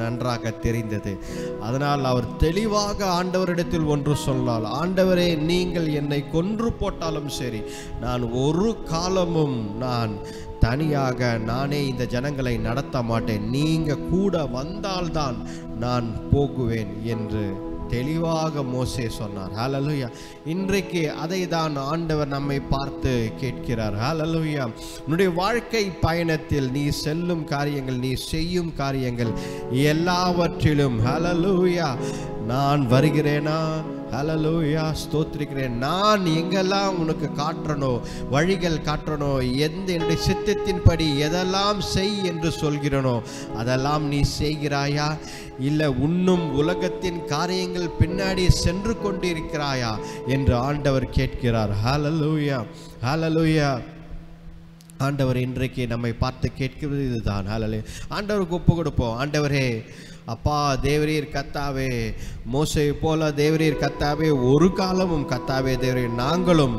நன்றாக தெரிந்தது. அதனால் அவர் தெளிவாக ஆண்டவரிடத்தில் ஒன்று சொன்னால், ஆண்டவரே, நீங்கள் என்னை கொன்று போட்டாலும் சரி, நான் ஒரு காலமும் நான் தனியாக நானே இந்த ஜனங்களை நடத்த மாட்டேன், நீங்க கூட வந்தால்தான் நான் போகுவேன் என்று தெளிவாக மோசே சொன்னார். ஹல்லேலூயா. இன்றைக்கு அதை தான் ஆண்டவர் நம்மை பார்த்து கேட்கிறார். ஹல்லேலூயா. உன்னுடைய வாழ்க்கை பயணத்தில் நீ செல்லும் காரியங்கள், நீ செய்யும் காரியங்கள் எல்லாவற்றிலும் ஹல்லேலூயா நான் வருகிறேனா, ஹல்லேலூயா ஸ்தோத்திரிக்கிறேன், நான் எங்கெல்லாம் உனக்கு காட்டறனோ, வழிகள் காட்டறனோ, என்னுடைய சித்தத்தின்படி எதெல்லாம் செய் என்று சொல்கிறனோ அதெல்லாம் நீ செய்கிறாயா, இல்லை இன்னும் உலகத்தின் காரியங்கள் பின்னாடி சென்று கொண்டிருக்கிறாயா என்று ஆண்டவர் கேட்கிறார். ஹல்லேலூயா, ஹல்லேலூயா. ஆண்டவர் இன்றைக்கு நம்மை பார்த்து கேட்கிறது இதுதான். ஹல்லேலூயா. ஆண்டவருக்கு ஒப்பு கொடுப்போம். ஆண்டவரே, அப்பா தேவரீர் கர்த்தாவே, மோசே போல தேவரீர் கர்த்தாவே, ஒரு காலமும் கர்த்தாவே தேவரீர் நாங்களும்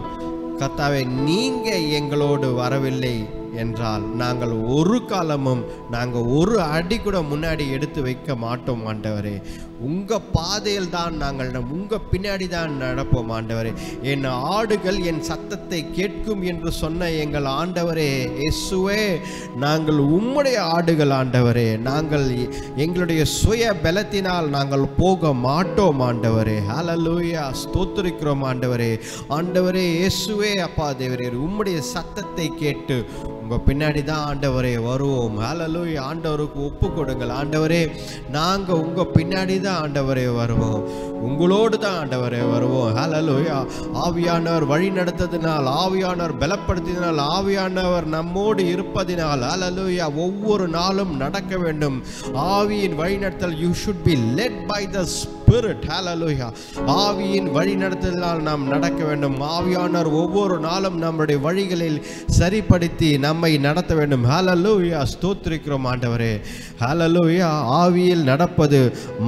கர்த்தாவே நீங்க எங்களோடு வரவில்லை என்றால் நாங்கள் ஒரு காலமும் நாங்கள் ஒரு அடி கூட முன்னாடி எடுத்து வைக்க மாட்டோம் ஆண்டவரே. உங்கள் பாதையில் தான் நாங்கள் உங்கள் பின்னாடி தான் நடப்போம் ஆண்டவரே. என் ஆடுகள் என் சத்தத்தை கேட்கும் என்று சொன்ன எங்கள் ஆண்டவரே இயேசுவே, நாங்கள் உம்முடைய ஆடுகள் ஆண்டவரே. நாங்கள் எங்களுடைய சுய பலத்தினால் நாங்கள் போக மாட்டோம் ஆண்டவரே. ஹல்லேலூயா ஸ்தோத்திரிக்கிறோம் ஆண்டவரே. ஆண்டவரே இயேசுவே, அப்பா தேவரே, உம்முடைய சத்தத்தை கேட்டு உங்கள் பின்னாடி தான் ஆண்டவரே வருவோம். ஹல்லேலூயா. ஆண்டவருக்கு ஒப்பு கொடுங்கள். ஆண்டவரே, நாங்கள் உங்கள் பின்னாடி தான் ஆண்டவரே வருவோம், உங்களோடு தான் ஆண்டவரே வருவோம். ஹல்லேலூயா. ஆவியானவர் வழி நடத்ததினால், ஆவியானவர் பலப்படுத்தினால், ஆவியானவர் நம்மோடு இருப்பதினால் ஹல்லேலூயா ஒவ்வொரு நாளும் நடக்க வேண்டும். ஆவியின் வழி நடத்தல், you should be led by the spirit. Hallelujah. ஆவியின் வழி நடத்தலினால் நாம் நடக்க வேண்டும். ஆவியானவர் ஒவ்வொரு நாளும் நம்முடைய வழிகளில் சரிப்படுத்தி நம்மை நடத்த வேண்டும். ஹல்லேலூயா ஸ்தோத்திரிக்கிறோம் ஆண்டவரே. ஹல்லேலூயா. ஆவியில் நடப்பது,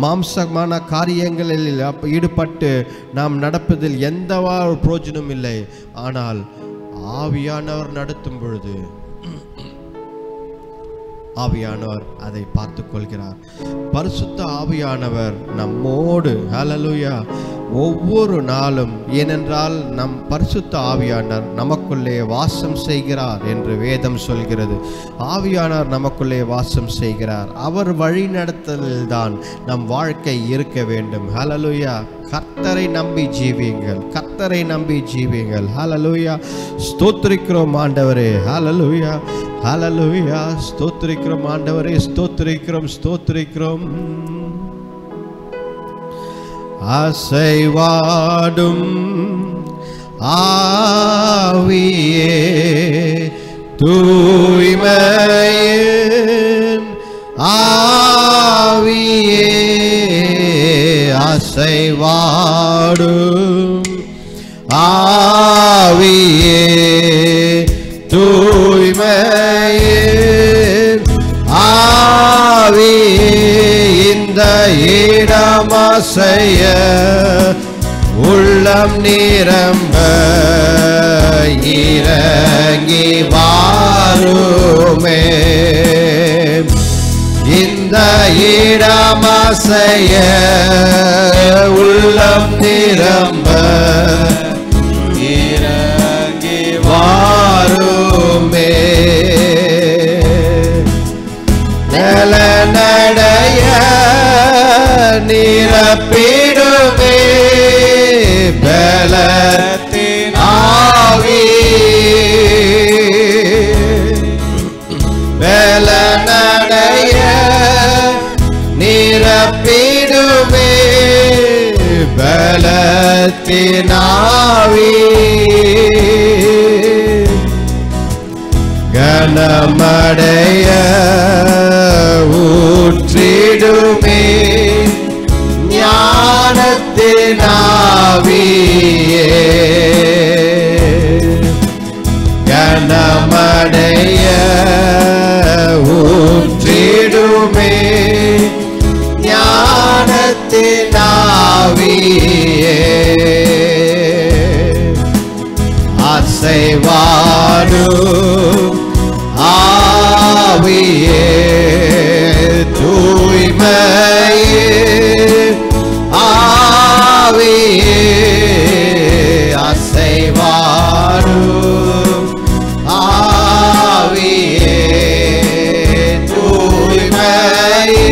மாம்சமான காரியங்களில் ஈடுபட்டு நாம் நடப்பதில் எந்த பிரயோஜனம் இல்லை. ஆனால் ஆவியானவர் நடத்தும் பொழுது ஆவியானவர் அதை பார்த்து கொள்கிறார். பரிசுத்த ஆவியானவர் நம்மோடு ஹல்லேலூயா ஒவ்வொரு நாளும், ஏனென்றால் நம் பரிசுத்த ஆவியானவர் நமக்குள்ளே வாசம் செய்கிறார் என்று வேதம் சொல்கிறது. ஆவியானவர் நமக்குள்ளே வாசம் செய்கிறார். அவர் வழி நடத்தலில்தான் நம் வாழ்க்கை இருக்க வேண்டும். ஹல்லேலூயா. கர்த்தரை நம்பி ஜீவியுங்கள், கர்த்தரை நம்பி ஜீவியுங்கள். ஹல்லேலூயா ஸ்தோத்திரிக்கிறோம் ஆண்டவரே. ஹல்லேலூயா, ஹல்லேலூயா ஸ்தோத்திரிக்கிறோம் ஆண்டவரே. ஸ்தோத்திரிக்கிறோம், ஸ்தோத்திரிக்கிறோம். அசைவாடும் ஆவியே, தூய்மையின் ஆவியே, அசைவாடும் ஆவியே, தூய்மையின் ஆவியே, இந்த இடமசைய உள்ளம் நிரம்ப இறங்கி வாருமே, இந்த இடமசைய உள்ளம் நிரம்ப இறங்கி வாருமே, நடைய நிரப்பிடுமே, பலத்தின் ஆவி, பலனடைய நிரப்பிடுமே, பலத்தின் ஆவி, கனமடைய ஊற்றிடுமே, ஞானத்தின் ஆவியே, கனமடைய ஊற்றிடுமே, ஞானத்தின் ஆவியே, அசைவாடும் ஆவியே, தூய்மை ஆவியே அசைவாரும் ஆவியே தூய்மையே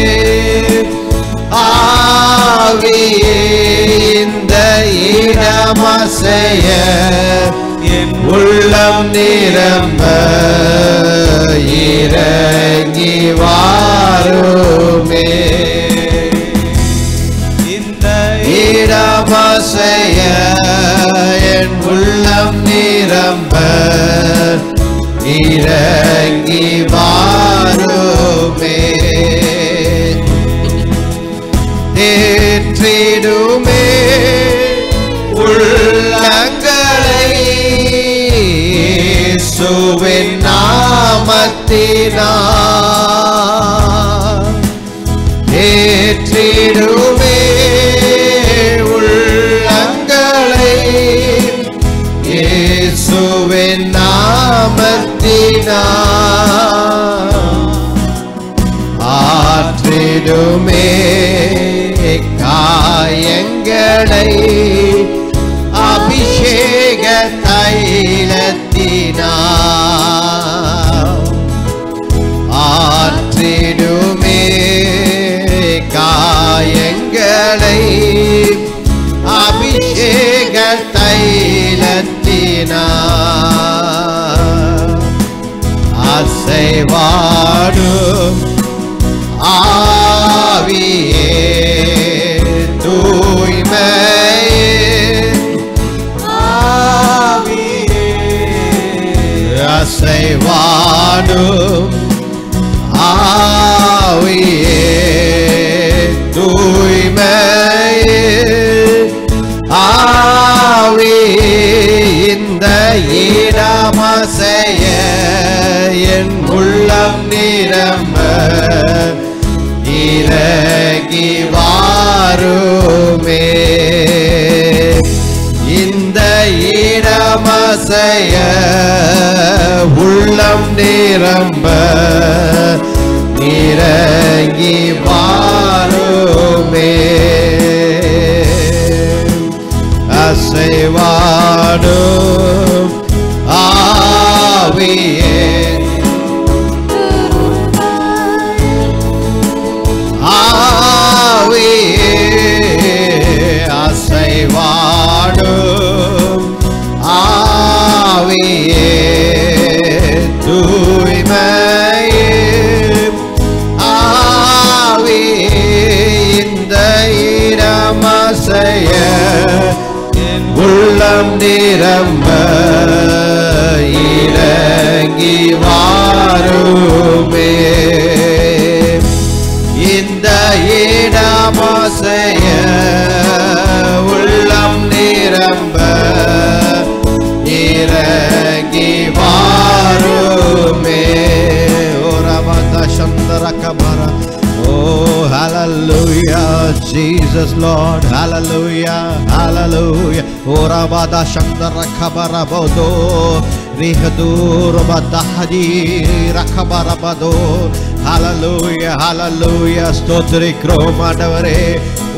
ஆவியே இந்த இடமசைய என் உள்ளம் நிரம்ப இறங்கி வாருமே இந்த இடமசைய என் உள்ளம் நிரம்ப இறங்கி வாருமே தேற்றிடுமே உள்ளங்களை இயேசுவின் நாமத்தினால் தேற்றிடுமே உள்ளங்களை இயேசுவின் நாமத்தினால் ஆற்றிடுமே காயங்களை அபிஷேக தைலத்தினால் ஆற்றிடுமே காயங்களை அபிஷேக தைலத்தினால் அசைவாடும் ஆவியே தூய்மையே ஆவியே அசைவாடும் ஆவியே தூய்மையே ஆவியே இந்த இடமசைய என் உள்ளம் நிரம்ப இறங்கி வாருமே இந்த இடமசைய உள்ளம் நிரம்ப இறங்கி வாருமே அசைவாடும் ஆவியே ஆவியே அசைவாடும் ஆவியே தூய்மையே ஆவியே இந்த இடமசைய உள்ளம் நிரம்ப இறங்கி வாருமே இந்த இடமசைய உள்ளம் நிரம்ப இறங்கி வாருமே ஓரமத சந்தரகபர Oh, hallelujah, Jesus, Lord, hallelujah, hallelujah. Ora bada shandara khabara bodo, rihadur badahdi rakhabara bodo. Hallelujah, hallelujah, stotri kromadavare.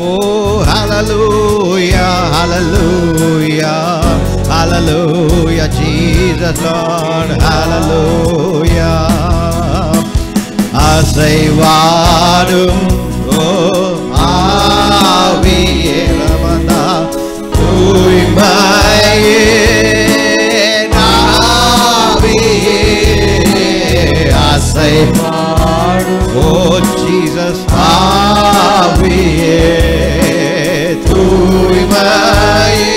Oh, hallelujah, hallelujah, hallelujah, Jesus, Lord, hallelujah. அசைவாடும் ஆவியே ரமணா தூய்மையே ஆவியே அசைவாடும் ஓ ஜீசஸ் ஆவியே தூய்மையே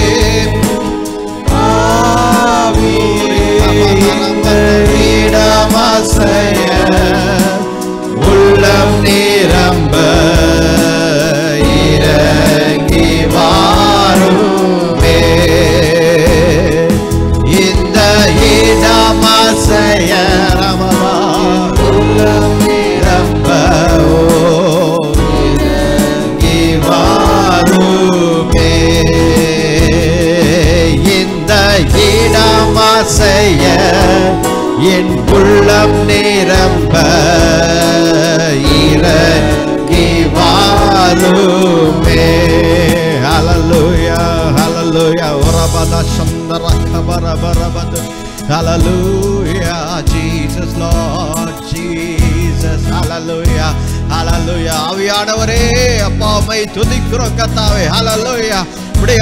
ஆவியே இடமசைய உள்ளம் நிரம்ப இறங்கி வாருமே இந்த இடமசைய ரமணா உள்ளம் நிரம்ப Hallelujah, Jesus, Lord Jesus. Hallelujah, hallelujah. ஆவியானவரே அப்பா உம்மை துதிக்கிறோம் கர்த்தாவே. Hallelujah. உம்முடைய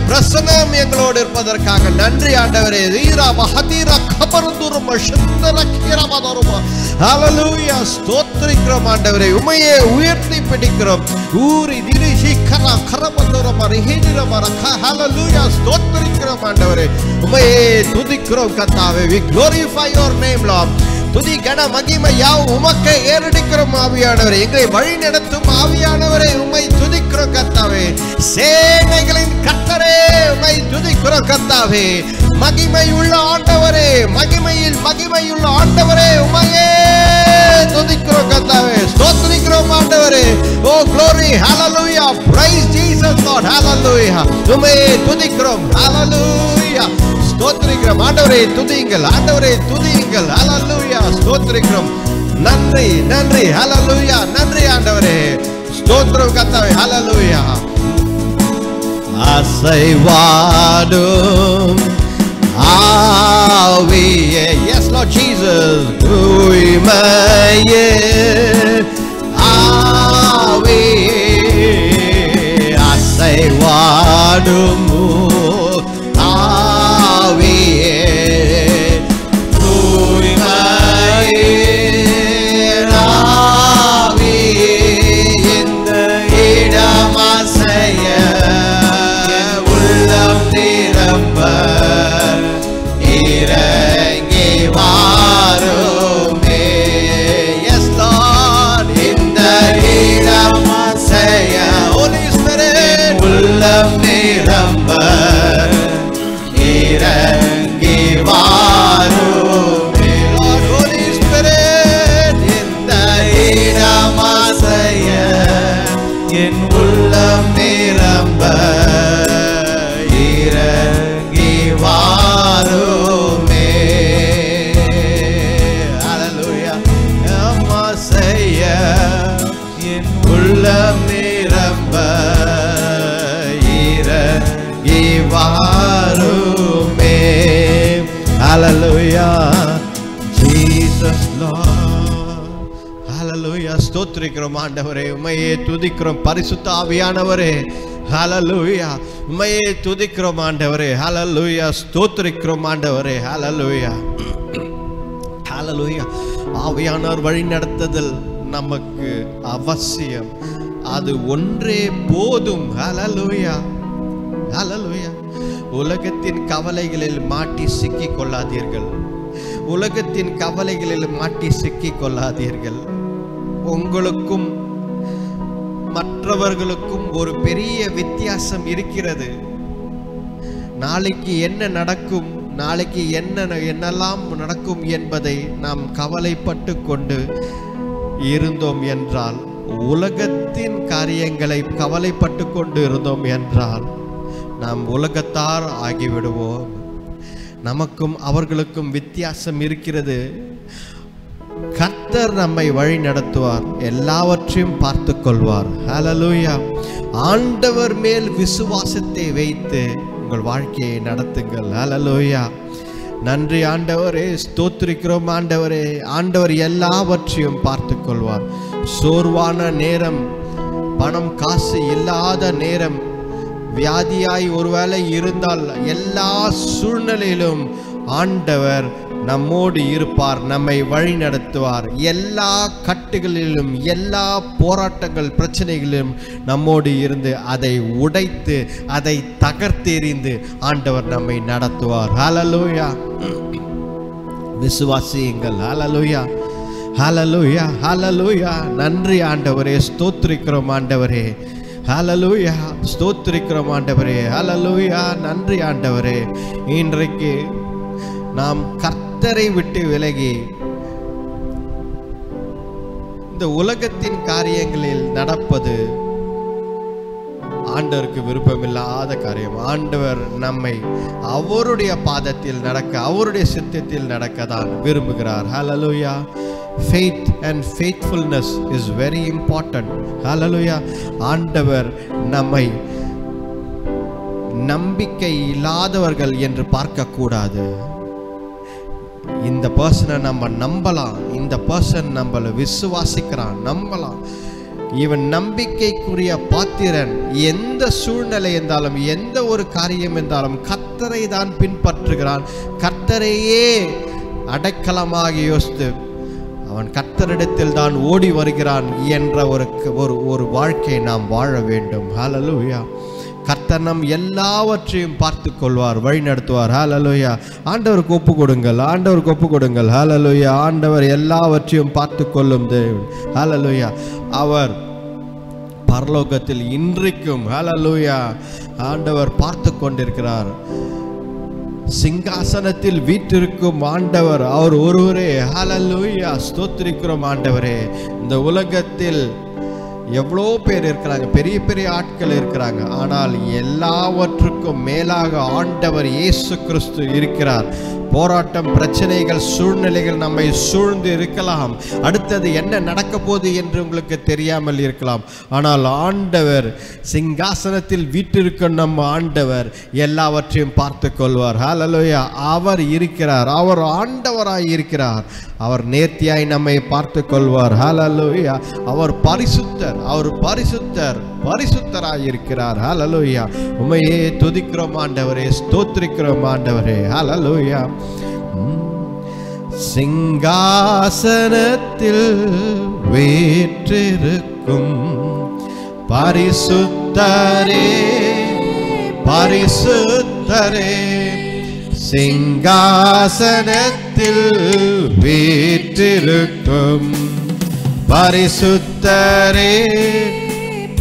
பிரசன்னம் எங்களோடு இருப்பதற்காக நன்றி ஆண்டவரே. தீரா மஹதீரா கபர்துரும் மஷந்தரக்கிரமதரும். ஹalleluya, ஸ்தோத்திரிக்கிறோம் ஆண்டவரே. உம்மையே உயர்த்தி பிடிக்கிறோம். ஊரி திரிஷி கரா கரமதரும் மரிஹிரமர. ஹalleluya, ஸ்தோத்திரிக்கிறோம் ஆண்டவரே. உம்மையே துதிக்கிறோம் கர்த்தாவே. We glorify your name, Lord. துதி கன மகிமை யாவும் உமக்கே ஏறெடுக்கிறோம் ஆவியானவரே. எங்களை வழி நடத்தும் ஆவியானவரே உம்மை துதிக்கிறோம் கர்த்தாவே. சேனைகளின் கர்த்தரே உம்மை துதிக்கிறோம் கர்த்தாவே. மகிமை உள்ள ஆண்டவரே, மகிமையுள்ள ஆண்டவரே உம்மையே துதிக்கிறோம் கர்த்தாவே. ஸ்தோத்திரிக்கிறோம் ஆண்டவரே. Oh glory, hallelujah, praise Jesus Lord, hallelujah. உம்மையே துதிக்கிறோம். Hallelujah, ஸ்தோத்திரிக்கிறோம் ஆண்டவரே. துதியுங்கள் ஹalleluya, ஸ்தோத்திரிக்கிறோம். நன்றி ஹalleluya, நன்றி ஆண்டவரே. ஸ்தோத்திரம் கர்த்தாவே. ஹalleluya. அசைவாடும் ஆவியே, yes Lord Jesus, தூய்மையே ஆவியே, அசைவாடும் ஸ்தோத்திரிக்கிறோம் ஆண்டவரே. உம்மையே துதிக்கிறோம் பரிசுத்த ஆவியானவரே. ஹalleluya, உம்மையே துதிக்கிறோம் ஆண்டவரே. ஹalleluya, ஸ்தோத்திரிக்கிறோம் ஆண்டவரே. ஹalleluya, ஹalleluya. ஆவியானவர் வழி நடத்துதல் நமக்கு அவசியம். அது ஒன்றே போதும். ஹalleluya, ஹalleluya. உலகத்தின் கவலைகளில் மாட்டி சிக்கிக் கொள்ளாதீர்கள். உலகத்தின் கவலைகளில் மாட்டி சிக்கிக் கொள்ளாதீர்கள். உங்களுக்கும் மற்றவர்களுக்கும் ஒரு பெரிய வித்தியாசம் இருக்கிறது. நாளைக்கு என்ன நடக்கும், நாளைக்கு என்னெல்லாம் நடக்கும் என்பதை நாம் கவலைப்பட்டு கொண்டு இருந்தோம் என்றால், உலகத்தின் காரியங்களை கவலைப்பட்டு கொண்டு இருந்தோம் என்றால் நாம் உலகத்தார் ஆகிவிடுவோம். நமக்கும் அவர்களுக்கும் வித்தியாசம் இருக்கிறது. கர்த்தர் நம்மை வழி நடத்துவார், எல்லாவற்றையும் பார்த்து கொள்வார். ஹalleluya. ஆண்டவர் மேல் விசுவாசத்தை வைத்து உங்கள் வாழ்க்கையை நடத்துங்கள். ஹalleluya. நன்றி ஆண்டவரே, ஸ்தோத்திரிக்கிறோம் ஆண்டவரே. ஆண்டவர் எல்லாவற்றையும் பார்த்து கொள்வார். சோர்வான நேரம், பணம் காசு இல்லாத நேரம், வியாதியாய் ஒருவேளை இருந்தால், எல்லா சூழ்நிலையிலும் ஆண்டவர் நம்மோடு இருப்பார், நம்மை வழி நடத்துவார். எல்லா கட்டுகளிலும், எல்லா போராட்டங்கள் பிரச்சனைகளிலும் நம்மோடு இருந்து அதை உடைத்து, அதை தகர்த்தெறிந்து ஆண்டவர் நம்மை நடத்துவார். ஹalleluya. விசுவாசியுங்கள். ஹalleluya, ஹalleluya, ஹalleluya. நன்றி ஆண்டவரே, ஸ்தோத்திரிக்கிறோம் ஆண்டவரே. ஹalleluya, ஸ்தோத்திரிக்கிறோம் ஆண்டவரே. ஹalleluya, நன்றி ஆண்டவரே. இன்றைக்கு நாம் கர்த்தரை விட்டு விலகி இந்த உலகத்தின் காரியங்களில் நடப்பது ஆண்டவருக்கு விருப்பமில்லாத காரியம். ஆண்டவர் நம்மை அவருடைய பாதத்தில் நடக்க, அவருடைய சித்தத்தில் நடக்க தான் விரும்புகிறார். ஹalleluya. Faith and faithfulness is very important. ஹalleluya. ஆண்டவர் நம்மை நம்பிக்கை இல்லாதவர்கள் என்று பார்க்க கூடாது. இந்த பர்சனை நம்ம நம்பலாம், இந்த பர்சன் நம்மளை விசுவாசிக்கிறான், நம்பலாம். இவன் நம்பிக்கைக்குரிய பாத்திரன். எந்த சூழ்நிலை இருந்தாலும், எந்த ஒரு காரியம் இருந்தாலும் கர்த்தரை தான் பின்பற்றுகிறான். கர்த்தரையே அடைக்கலமாக யோசித்து அவன் கர்த்தரிடத்தில் தான் ஓடி வருகிறான் என்ற ஒரு வாழ்க்கை நாம் வாழ வேண்டும். ஹல்லேலூயா. கர்த்தர் நம் எல்லாவற்றையும் பார்த்து கொள்வார், வழி நடத்துவார். ஹல்லேலூயா. ஆண்டவருக்கு ஒப்பு கொடுங்கள், ஆண்டவருக்கு ஒப்பு கொடுங்கள். ஹல்லேலூயா. ஆண்டவர் எல்லாவற்றையும் பார்த்து கொள்ளும் தேவன். ஹல்லேலூயா. அவர் பரலோகத்தில் இன்றைக்கும் ஹல்லேலூயா ஆண்டவர் பார்த்து கொண்டிருக்கிறார். சிங்காசனத்தில் வீற்றிருக்கும் ஆண்டவர் அவர் ஒருவரே. ஹல்லேலூயா. ஸ்தோத்திரிக்கிறோம் ஆண்டவரே. இந்த உலகத்தில் எவ்வளோ பேர் இருக்கிறாங்க, பெரிய பெரிய ஆட்கள் இருக்கிறாங்க. ஆனால் எல்லாவற்றுக்கும் மேலாக ஆண்டவர் இயேசு கிறிஸ்து இருக்கிறார். போராட்டம், பிரச்சனைகள், சூழ்நிலைகள் நம்மை சூழ்ந்து இருக்கலாம். அடுத்தது என்ன நடக்க போகுது என்று உங்களுக்கு தெரியாமல் இருக்கலாம். ஆனால் ஆண்டவர் சிங்காசனத்தில் வீற்றிருக்கும் நம்ம ஆண்டவர் எல்லாவற்றையும் பார்த்து கொள்வார். ஹல்லேலூயா. அவர் இருக்கிறார், அவர் ஆண்டவராய் இருக்கிறார். அவர் நேர்த்தியாய் நம்மை பார்த்து கொள்வார். ஹல்லேலூயா. அவர் பரிசுத்தர், அவர் பரிசுத்தர், பரிசுத்தராய் இருக்கிறார். ஹல்லேலூயா. உம்மையே துதிக்கிறோம் ஆண்டவரே, ஸ்தோத்திரிக்கிறோம் ஆண்டவரே. ஹல்லேலூயா. சிங்காசனத்தில் வீற்றிருக்கும் பரிசுத்தரே, பரிசுத்தரே, சிங்காசனத்தில் வீற்றிருக்கும் பரிசுத்தரே,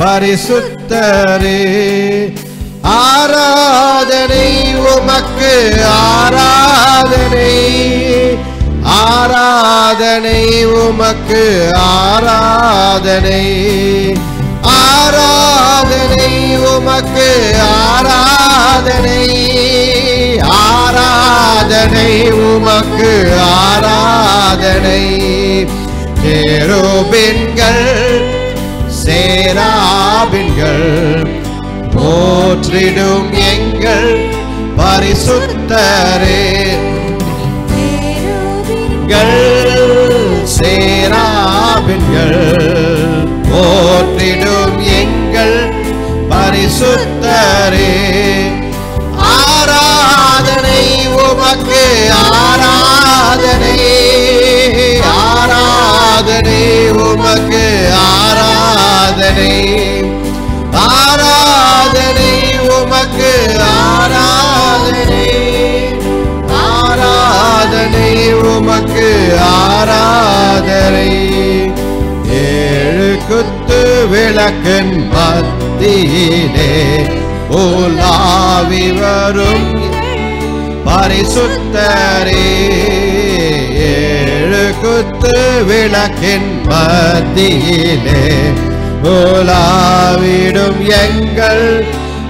பரிசுத்தரே, ஆராதனை உமக்கு, ஆராதனை, ஆராதனை உமக்கு, ஆராதனை, ஆராதனை உமக்கு, ஆராதனை, ஆராதனை உமக்கு, ஆராதனை. கேருபீன்கள், சேராபீன்கள் போற்றிடும் எங்கள் பரிசுத்தரே. சேராபீன்கள் போற்றிடும் எங்கள் பரிசுத்தரே. ஆராதனை உமக்கு, ஆராதனை, ஆராதனை உமக்கு, ஆராதனை, ஆராதனை உமக்கு, ஆராதனை, ஆராதனை உமக்கு, ஆராதனை. ஏழு குத்து விளக்கின் மத்தியிலே உலாவி வரும் பரிசுத்தரே. ஏழு குத்து விளக்கின் மத்தியிலே உலாவிடும் எங்கள்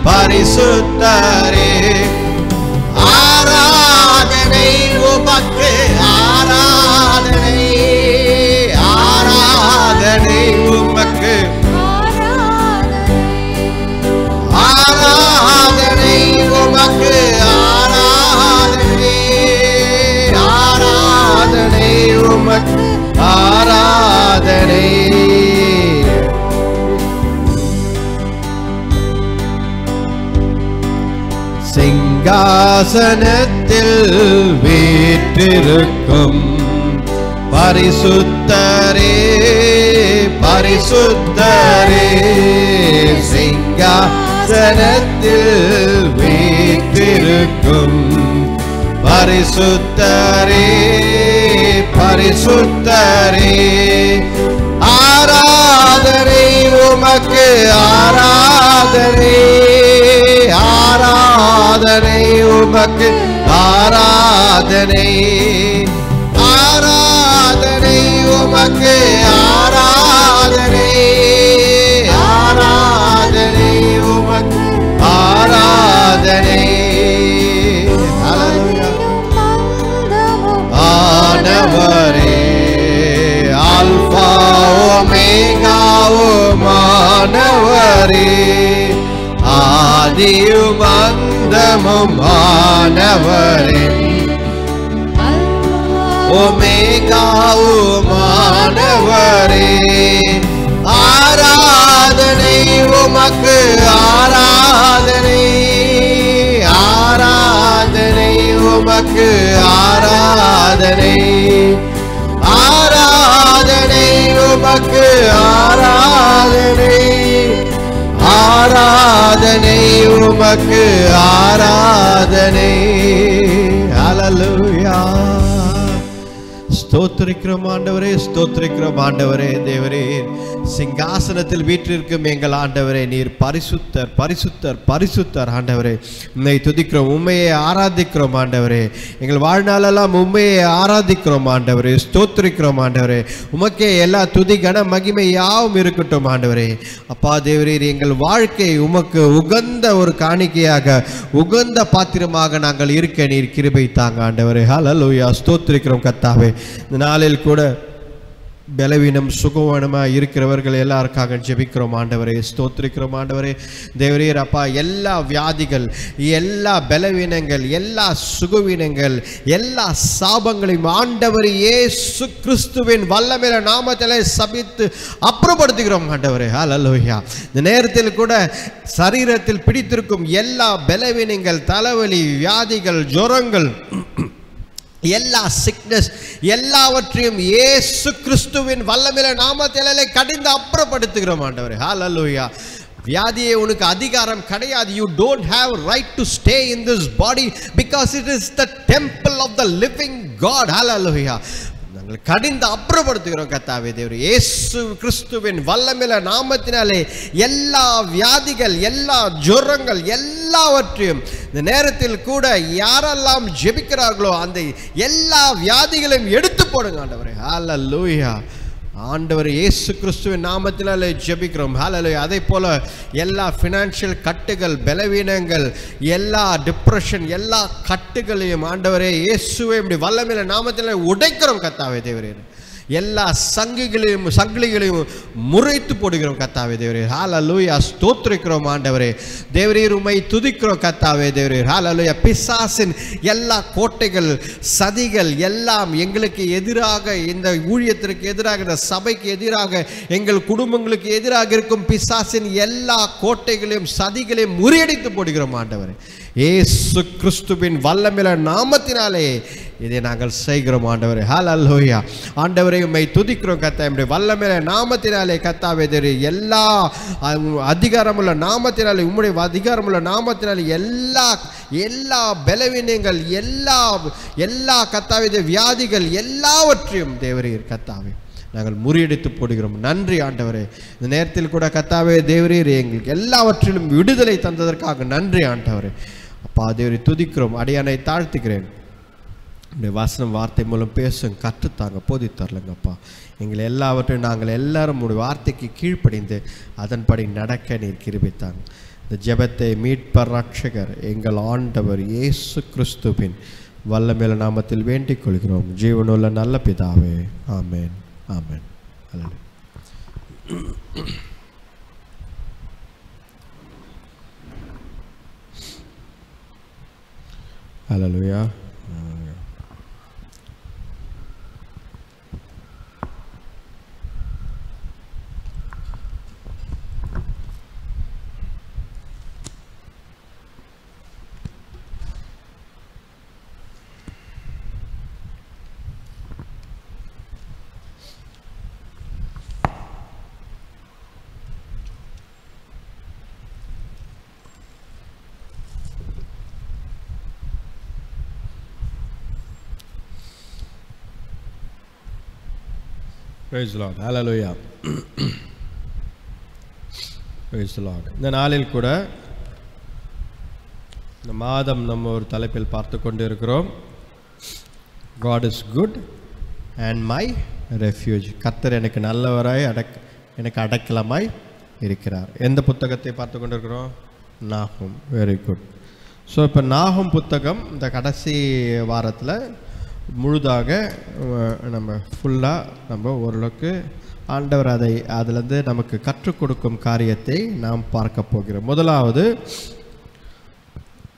பரிசுத்தரே. ஆராதனை உமக்கு, ஆராதனை, ஆராதனை உமக்கு, ஆராதனை உமக்கு, ஆராதனை, ஆராதனை உமக்கு, ஆராதனை. சிங்காசனத்தில் வீற்றிருக்கும் பரிசுத்தரே, பரிசுத்தரே, சிங்காசனத்தில் வீற்றிருக்கும் பரிசுத்தரே, பரிசுத்தரே. ஆராதனை உமக்கு, ஆராதனை, ஆராதனை உமக்கு, ஆராதனை, ஆராதனை உமக்கு, ஆராதனை, ஆராதனை உமக்கு, ஆராதனை. ஆனவரே, ஆல்பா ஓமேகாவுமானவரே, ஆதி ஆதியும் அந்தமும் ஆனவரே ஒமேகாவுமானவரே ஆராதனை உமக்கு ஆராதனை ஆராதனை உமக்கு ஆராதனை ஆராதனை உமக்கு ஆராதனை ஆராதனை உமக்கு ஆராதனை. ஹல்லேலூயா. ஸ்தோத்திரிக்கிறோம் ஆண்டவரே, ஸ்தோத்திரிக்கிறோம் ஆண்டவரே. தேவரே, சிங்காசனத்தில் வீற்றிருக்கும் எங்கள் ஆண்டவரே, நீர் பரிசுத்தர் பரிசுத்தர் பரிசுத்தர் ஆண்டவரே. உம்மை துதிக்கிறோம், உம்மையை ஆராதிக்கிறோம் ஆண்டவரே. எங்கள் வாழ்நாளெல்லாம் உம்மையை ஆராதிக்கிறோம் ஆண்டவரே, ஸ்தோத்திரிக்கிறோம் ஆண்டவரே. உமக்கே எல்லா துதி கன மகிமை யாவும் இருக்கட்டும் ஆண்டவரே. அப்பா தேவரீர், எங்கள் வாழ்க்கை உமக்கு உகந்த ஒரு காணிக்கையாக, உகந்த பாத்திரமாக நாங்கள் இருக்க நீர் கிருபை தாங்க ஆண்டவரே. ஹல்லேலூயா. ஸ்தோத்திரிக்கிறோம் கர்த்தாவே. இந்த நாளில் கூட பலவீனம் சுகவீனமாக இருக்கிறவர்கள் எல்லாருக்காக ஜெபிக்கிறோம் ஆண்டவரே, ஸ்தோத்திரிக்கிறோம் ஆண்டவரே. தேவரீர் அப்பா, எல்லா வியாதிகள், எல்லா பலவீனங்கள், எல்லா சுகவீனங்கள், எல்லா சாபங்களையும் ஆண்டவர் இயேசு கிறிஸ்துவின் வல்லமையுள்ள நாமத்திலே சபித்து அப்புறப்படுத்துகிறோம் ஆண்டவரே. ஹல்லேலூயா. இந்த நேரத்தில் கூட சரீரத்தில் பிடித்திருக்கும் எல்லா பலவீனங்கள், தலைவலி, வியாதிகள், ஜுரங்கள், எல்லா சிக்னஸ் எல்லாவற்றையும் இயேசு கிறிஸ்துவின் வல்லமையுள்ள நாமத்திலே கடிந்து அப்புறப்படுத்துகிறோம் ஆண்டவரே. ஹல்லேலூயா. வியாதியே உனக்கு அதிகாரம் கிடையாது. You don't have right to stay in this body because it is the temple of the living God. Hallelujah. நாங்கள் கடிந்து அப்புறப்படுத்துகிறோம் கர்த்தாவே தேவரே. இயேசு கிறிஸ்துவின் வல்லமையுள்ள நாமத்தினாலே எல்லா வியாதிகள், எல்லா ஜுரங்கள் எல்லாவற்றையும் இந்த நேரத்தில் கூட யாரெல்லாம் ஜெபிக்கிறார்களோ அந்த எல்லா வியாதிகளையும் எடுத்து போடுங்க ஆண்டவரே. ஹல்லேலூயா. ஆண்டவர் இயேசு கிறிஸ்துவின் நாமத்தினாலே ஜெபிக்கிறோம். ஹல்லேலூயா. அதே போல எல்லா ஃபினான்ஷியல் கட்டுகள், பலவீனங்கள், எல்லா டிப்ரெஷன், எல்லா கட்டுகளையும் ஆண்டவரே இயேசுவே வல்லமையுள்ள நாமத்தினாலே உடைக்கிறோம் கர்த்தாவே தேவரே. எல்லா சங்கிலிகளையும் முறைத்து போடுகிறோம் கர்த்தாவே தேவரே. ஹல்லேலூயா. ஸ்தோத்திரிக்கிறோம் ஆண்டவரே. தேவரீர் உம்மை துதிக்கிறோம் கர்த்தாவே தேவரே. ஹல்லேலூயா. பிசாசின் எல்லா கோட்டைகள், சதிகள் எல்லாம் எங்களுக்கு எதிராக, இந்த ஊழியத்திற்கு எதிராக, இந்த சபைக்கு எதிராக, எங்கள் குடும்பங்களுக்கு எதிராக இருக்கும் பிசாசின் எல்லா கோட்டைகளையும் சதிகளையும் முறியடித்து போடுகிறோம் ஆண்டவரே. இயேசு கிறிஸ்துவின் வல்லமையுள்ள நாமத்தினாலே இதை நாங்கள் செய்கிறோம் ஆண்டவரே. ஹல்லேலூயா. ஆண்டவரே உம்மை துதிக்கிறோம் கர்த்தாவே. நம்முடைய வல்லமையுள்ள நாமத்தினாலே கர்த்தாவே தேவரே, எல்லா அதிகாரமுள்ள நாமத்தினாலே, உம்முடைய அதிகாரமுள்ள நாமத்தினாலே எல்லா பலவீனங்கள், எல்லா கர்த்தாவே வியாதிகள் எல்லாவற்றையும் தேவரீர் கர்த்தாவே நாங்கள் முறியடித்து போடுகிறோம். நன்றி ஆண்டவரே. இந்த நேரத்தில் கூட கர்த்தாவே தேவரீர் எங்களுக்கு எல்லாவற்றிலும் விடுதலை தந்ததற்காக நன்றி ஆண்டவரே. அப்பா தேவரை துதிக்கிறோம். அடியானை தாழ்த்துக்கிறேன். உடைய வசனம் வார்த்தை மூலம் பேசும், கற்றுத்தாங்க, போதித்தரலங்கப்பா. எங்களை எல்லாவற்றையும் நாங்கள் எல்லாரும் உடைய வார்த்தைக்கு கீழ்ப்படிந்து அதன்படி நடக்க நீர் கிருபைத்தாங்க. இந்த ஜெபத்தை மீட்பர் ரட்சகர் எங்கள் ஆண்டவர் இயேசு கிறிஸ்துவின் வல்லமையுள்ள நாமத்தில் வேண்டிக் கொள்கிறோம். ஜீவனுள்ள நல்ல பிதாவே. ஆமென். ஆமென். ஹல்லேலூயா. Praise the Lord. Hallelujah. Praise the Lord. இந்த நாளில் கூட இந்த மாதம் நம்ம ஒரு தலைப்பில் பார்த்து கொண்டு இருக்கிறோம். God is good and my refuge. கர்த்தர் எனக்கு நல்லவராய் எனக்கு அடைக்கலமாய் இருக்கிறார். எந்த புத்தகத்தை பார்த்து கொண்டு இருக்கிறோம்? நாகும். Very good. ஸோ இப்போ நாகும் புத்தகம் இந்த கடைசி வாரத்தில் முழுதாக நம்ம ஃபுல்லாக ஓரளவுக்கு ஆண்டவர் அதிலேருந்து நமக்கு கற்றுக் கொடுக்கும் காரியத்தை நாம் பார்க்க போகிறோம். முதலாவது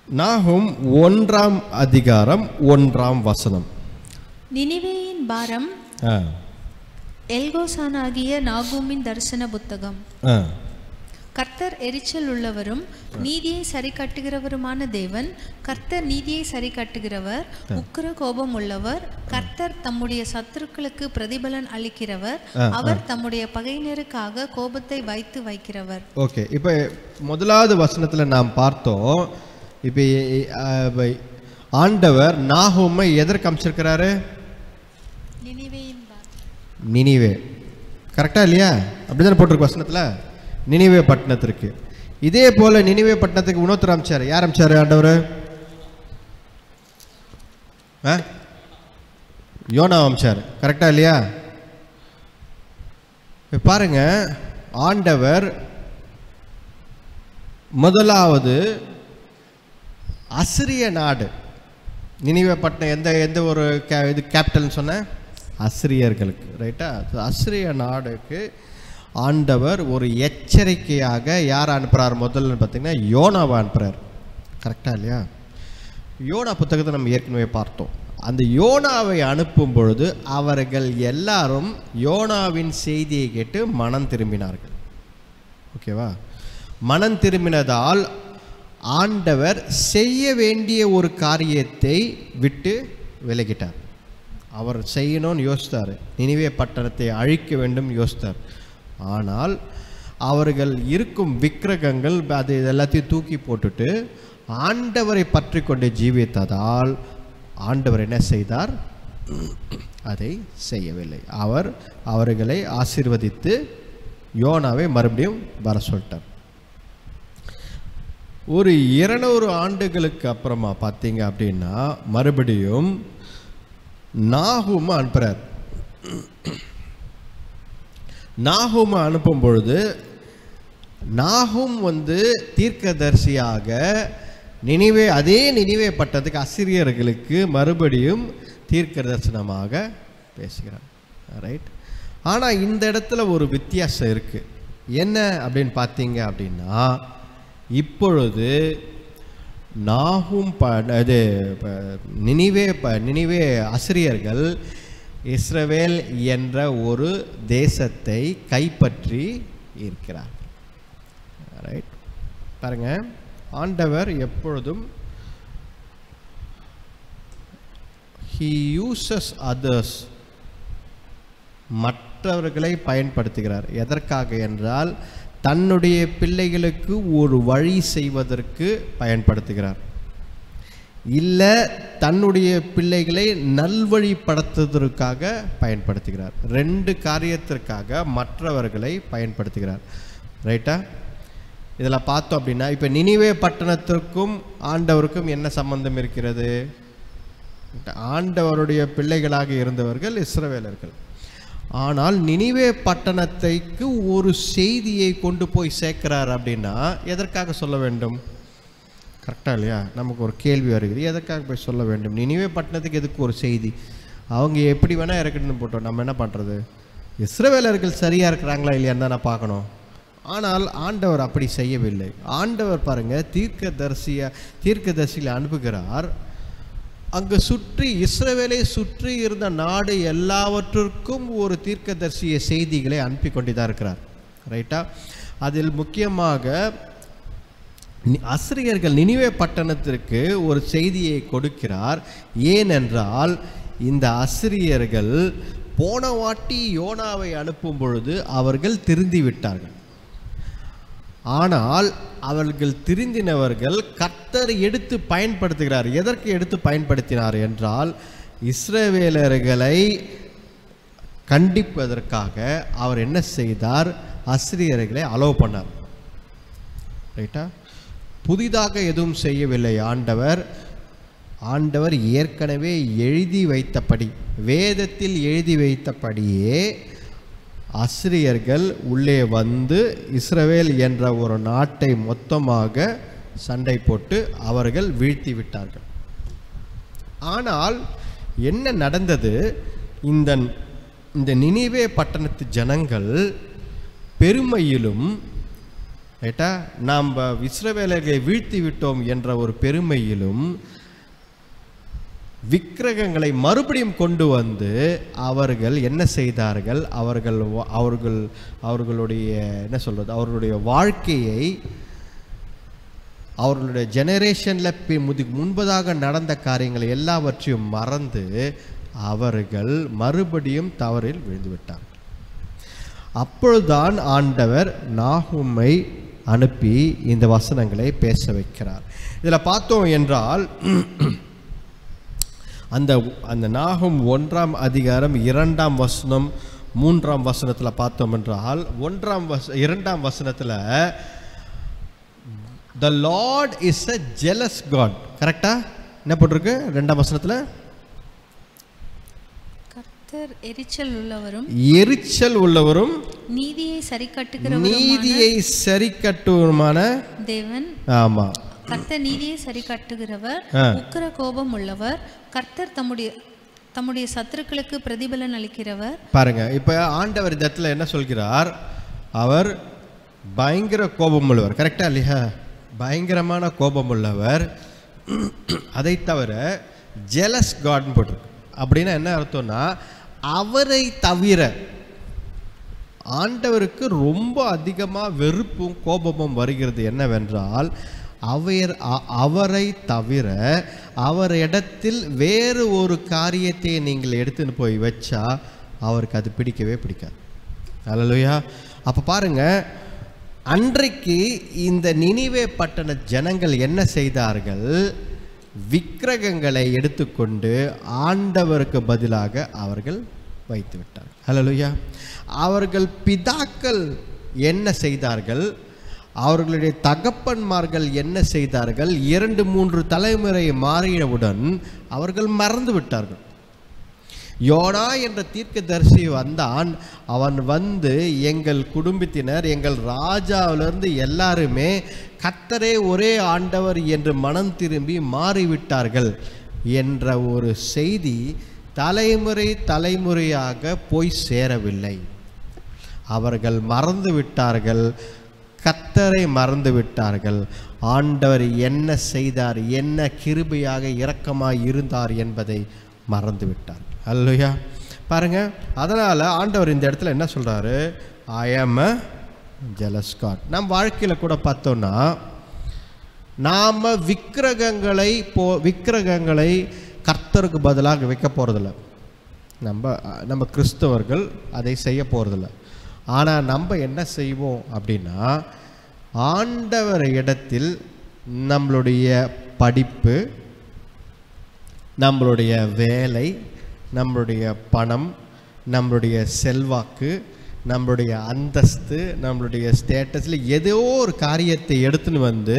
நாகும் 1ஆம் அதிகாரம் 1ஆம் வசனம். நினிவேயின் பாரம். எல்கோசானாகிய நாகூமின் தரிசன புத்தகம். கர்த்தர் எரிச்சல் உள்ளவரும் நீதியை சரி கட்டுகிறவருமான தேவன். கர்த்தர் நீதியை சரி கட்டுகிறவர், உக்கிர கோபம் உள்ளவர். கர்த்தர் தம்முடைய சத்துருக்களுக்கு பிரதிபலன் அளிக்கிறவர். அவர் தம்முடைய பகையினருக்காக கோபத்தை வைக்கிறவர். ஓகே, இப்போ முதலாவது வசனத்தில் நாம் பார்த்தோம். இப்போ ஆண்டவர் நாகூமை எதற்கு அமைச்சிருக்கிறாரு? நினிவே. கரெக்டா இல்லையா? அப்படிதானே போட்டிருக்கு வசனத்தில், நினிவே பட்டணத்திற்கு. இதே போல நினிவே பட்டணத்துக்கு இன்னொருத்தர் அமைச்சார். யார் அமைச்சாரு? ஆண்டவர் யோனா அமைச்சார். கரெக்டா இல்லையா? பாருங்க, ஆண்டவர் முதலாவது அசிரிய நாடு, நினிவே பட்டணம் எந்த ஒரு இது கேபிட்டல்னு சொன்ன அசிரியர்களுக்கு, ரைட்டா? அசிரிய நாடுக்கு ஆண்டவர் ஒரு எச்சரிக்கையாக யார் அனுப்புகிறார்? முதல்ல பார்த்தீங்கன்னா யோனாவை அனுப்புகிறார். கரெக்டாக இல்லையா? யோனா புத்தகத்தை நம்ம ஏற்கனவே பார்த்தோம். அந்த யோனாவை அனுப்பும் பொழுது அவர்கள் எல்லாரும் யோனாவின் செய்தியை கேட்டு மனம் திரும்பினார்கள். ஓகேவா? மனம் திரும்பினதால் ஆண்டவர் செய்ய வேண்டிய ஒரு காரியத்தை விட்டு விலகிட்டார். அவர் செய்யணும்னு யோசித்தார், நினிவே பட்டணத்தை அழிக்க வேண்டும் யோசித்தார். ஆனால் அவர்கள் இருக்கும் விக்கிரகங்கள் அது எல்லாத்தையும் தூக்கி போட்டுட்டு ஆண்டவரை பற்றி கொண்டு ஜீவித்ததால் ஆண்டவர் என்ன செய்தார்? அதை செய்யவில்லை. அவர் அவர்களை ஆசீர்வதித்து யோனாவை மறுபடியும் வர சொல்லிட்டார். ஒரு 200 ஆண்டுகளுக்கு அப்புறமா பார்த்தீங்க அப்படின்னா மறுபடியும் நாகூமை அனுப்புகிறார். நாகூமை அனுப்பும் பொழுது நாகூம் தீர்க்கதரிசியாக அதே நினிவே பட்டணத்துக்கு அசிரியர்களுக்கு மறுபடியும் தீர்க்க தரிசனமாக பேசுகிறார். ரைட்? ஆனால் இந்த இடத்துல ஒரு வித்தியாசம் இருக்குது. என்ன அப்படின்னு பார்த்தீங்க அப்படின்னா, இப்பொழுது நாகூம் நினிவே அசிரியர்கள் இஸ்ரவேல் என்ற ஒரு தேசத்தை கைப்பற்றி இருக்கிறார். ரைட்? பாருங்க, ஆண்டவர் எப்பொழுதும் he uses others, மற்றவர்களை பயன்படுத்துகிறார். எதற்காக என்றால் தன்னுடைய பிள்ளைகளுக்கு ஒரு வழி செய்வதற்கு பயன்படுத்துகிறார், இல்லை தன்னுடைய பிள்ளைகளை நல்வழிப்படுத்துவதற்காக பயன்படுத்துகிறார். 2 காரியத்திற்காக மற்றவர்களை பயன்படுத்துகிறார். ரைட்டா? இதில் பார்த்தோம் அப்படின்னா இப்போ நினிவே பட்டணத்திற்கும் ஆண்டவருக்கும் என்ன சம்பந்தம் இருக்கிறது? ஆண்டவருடைய பிள்ளைகளாக இருந்தவர்கள் இஸ்ரவேலர்கள். ஆனால் நினிவே பட்டணத்தைக்கு ஒரு செய்தியை கொண்டு போய் சேர்க்கிறார் அப்படின்னா எதற்காக சொல்ல வேண்டும்? கரெக்டாக இல்லையா? நமக்கு ஒரு கேள்வி வருகிறது, எதற்காக போய் சொல்ல வேண்டும்? நினிவே பட்டணத்துக்கு எதுக்கு ஒரு செய்தி? அவங்க எப்படி வேணால் இறக்கணும்னு போட்டோம், நம்ம என்ன பண்ணுறது? இஸ்ரவேலர்கள் சரியாக இருக்கிறாங்களா இல்லையான்னு தான் நான் பார்க்கணும். ஆனால் ஆண்டவர் அப்படி செய்யவில்லை. ஆண்டவர் பாருங்கள், தீர்க்கதரிசியை அனுப்புகிறார். அங்கு சுற்றி இஸ்ரவேலை சுற்றி இருந்த நாடு எல்லாவற்றிற்கும் ஒரு தீர்க்கதரிசிய செய்திகளை அனுப்பி கொண்டுதான் இருக்கிறார். ரைட்டா? அதில் முக்கியமாக அசிரியர்கள் நினிவே பட்டணத்திற்கு ஒரு செய்தியை கொடுக்கிறார். ஏனென்றால் இந்த அசிரியர்கள் போன வாட்டி யோனாவை அனுப்பும் பொழுது அவர்கள் திருந்தி விட்டார்கள். ஆனால் அவர்கள் திருந்தினவர்கள் கர்த்தர் எடுத்து பயன்படுத்துகிறார். எதற்கு எடுத்து பயன்படுத்தினார் என்றால் இஸ்ரவேலர்களை கண்டிப்பதற்காக அவர் என்ன செய்தார்? அசிரியர்களை அலோவ் பண்ணார். ரைட்டா? புதிதாக எதுவும் செய்யவில்லை ஆண்டவர் ஏற்கனவே எழுதி வைத்தபடி, வேதத்தில் எழுதி வைத்தபடியே அசிரியர்கள் உள்ளே வந்து இஸ்ரவேல் என்ற ஒரு நாட்டை மொத்தமாக சண்டை போட்டு அவர்கள் வீழ்த்தி விட்டார்கள். ஆனால் என்ன நடந்தது? இந்த நினிவே பட்டணத்து ஜனங்கள் பெருமையிலும் ரைட்டா? நாம் இஸ்ரவேலர்களை வீழ்த்தி விட்டோம் என்ற ஒரு பெருமையிலும் விக்கிரகங்களை மறுபடியும் கொண்டு வந்து அவர்கள் என்ன செய்தார்கள்? அவர்களுடைய என்ன சொல்றது, அவர்களுடைய வாழ்க்கையை, அவர்களுடைய ஜெனரேஷனில் முன்பதாக நடந்த காரியங்களை எல்லாவற்றையும் மறந்து அவர்கள் மறுபடியும் தவறில் விழுந்து விட்டார்கள். அப்பொழுதுதான் ஆண்டவர் நாகூமை அனுப்பி இந்த வசனங்களை பேச வைக்கிறார். இதில் பார்த்தோம் என்றால் அந்த நாகூம் 1ஆம் அதிகாரம் 2ஆம் வசனம் 3ஆம் வசனத்தில் பார்த்தோம் என்றால் 2ஆம் வசனத்தில் the Lord is a jealous God. கரெக்டா? என்ன போட்டிருக்கு 2ஆம் வசனத்தில்? கர்த்தர் எரிச்சல் உள்ளவரும் நீதியை சரிக்கட்டுவருமான தேவன். ஆமா, கர்த்தர் நீதியை சரிக்கட்டுகிறவர், உக்கிர கோபம் உள்ளவர், கர்த்தர் தம்முடைய சத்துருக்களுக்கு பிரதிபலன் அளிக்கிறவர். பாருங்க, இப்ப ஆண்டவர் இந்த இடத்துல என்ன சொல்கிறார்? அவர் பயங்கர கோபம் உள்ளவர். கரெக்டா இல்லையா? பயங்கரமான கோபம் உள்ளவர். அதை தவிர ஜெலஸ் காட்னு போட்டிருக்கு. அப்படின்னா என்ன அர்த்தம்னா, அவரை தவிர ஆண்டவருக்கு ரொம்ப அதிகமாக வெறுப்பும் கோபமும் வருகிறது. என்னவென்றால், அவரை தவிர அவர் இடத்தில் வேறு ஒரு காரியத்தை நீங்கள் எடுத்துன்னு போய் வச்சா அவருக்கு அது பிடிக்கவே பிடிக்காது. அல்லேலூயா. அப்போ பாருங்க, அன்றைக்கு இந்த நினிவே பட்டண ஜனங்கள் என்ன செய்தார்கள்? விக்கிரகங்களை எடுத்துக்கொண்டு ஆண்டவருக்கு பதிலாக அவர்கள் வைத்து விட்டார்கள். அல்லேலூயா. அவர்கள் பிதாக்கள் என்ன செய்தார்கள்? அவர்களுடைய தகப்பன்மார்கள் என்ன செய்தார்கள்? 2-3 தலைமுறை மாறியவுடன் அவர்கள் மறந்து விட்டார்கள். யோனா என்ற தீர்க்கதரிசி வந்தான். அவன் வந்து எங்கள் குடும்பத்தினர், எங்கள் ராஜாவிலிருந்து எல்லாருமே கர்த்தரே ஒரே ஆண்டவர் என்று மனம் திரும்பி மாறிவிட்டார்கள் என்ற ஒரு செய்தி தலைமுறையாக போய் சேரவில்லை. அவர்கள் மறந்து விட்டார்கள், கர்த்தரை மறந்து விட்டார்கள். ஆண்டவர் என்ன செய்தார், என்ன கிருபையாக இரக்கமாய் இருந்தார் என்பதை மறந்து விட்டார். அல்லேலூயா. பாருங்க, அதனால ஆண்டவர் இந்த இடத்துல என்ன சொல்றாரு? ஐ ஆம் a jealous God. நம் வாழ்க்கையில் கூட பார்த்தோம்னா, நாம விக்கிரகங்களை கர்த்தருக்கு பதிலாக வைக்க போறதில்ல. நம்ம கிறிஸ்தவர்கள் அதை செய்ய போறதில்ல. ஆனால் நம்ம என்ன செய்வோம் அப்படின்னா, ஆண்டவர் இடத்தில் நம்மளுடைய படிப்பு, நம்மளுடைய வேலை, நம்மளுடைய பணம், நம்மளுடைய செல்வாக்கு, நம்மளுடைய அந்தஸ்து, நம்மளுடைய ஸ்டேட்டஸில் ஏதோ ஒரு காரியத்தை எடுத்துன்னு வந்து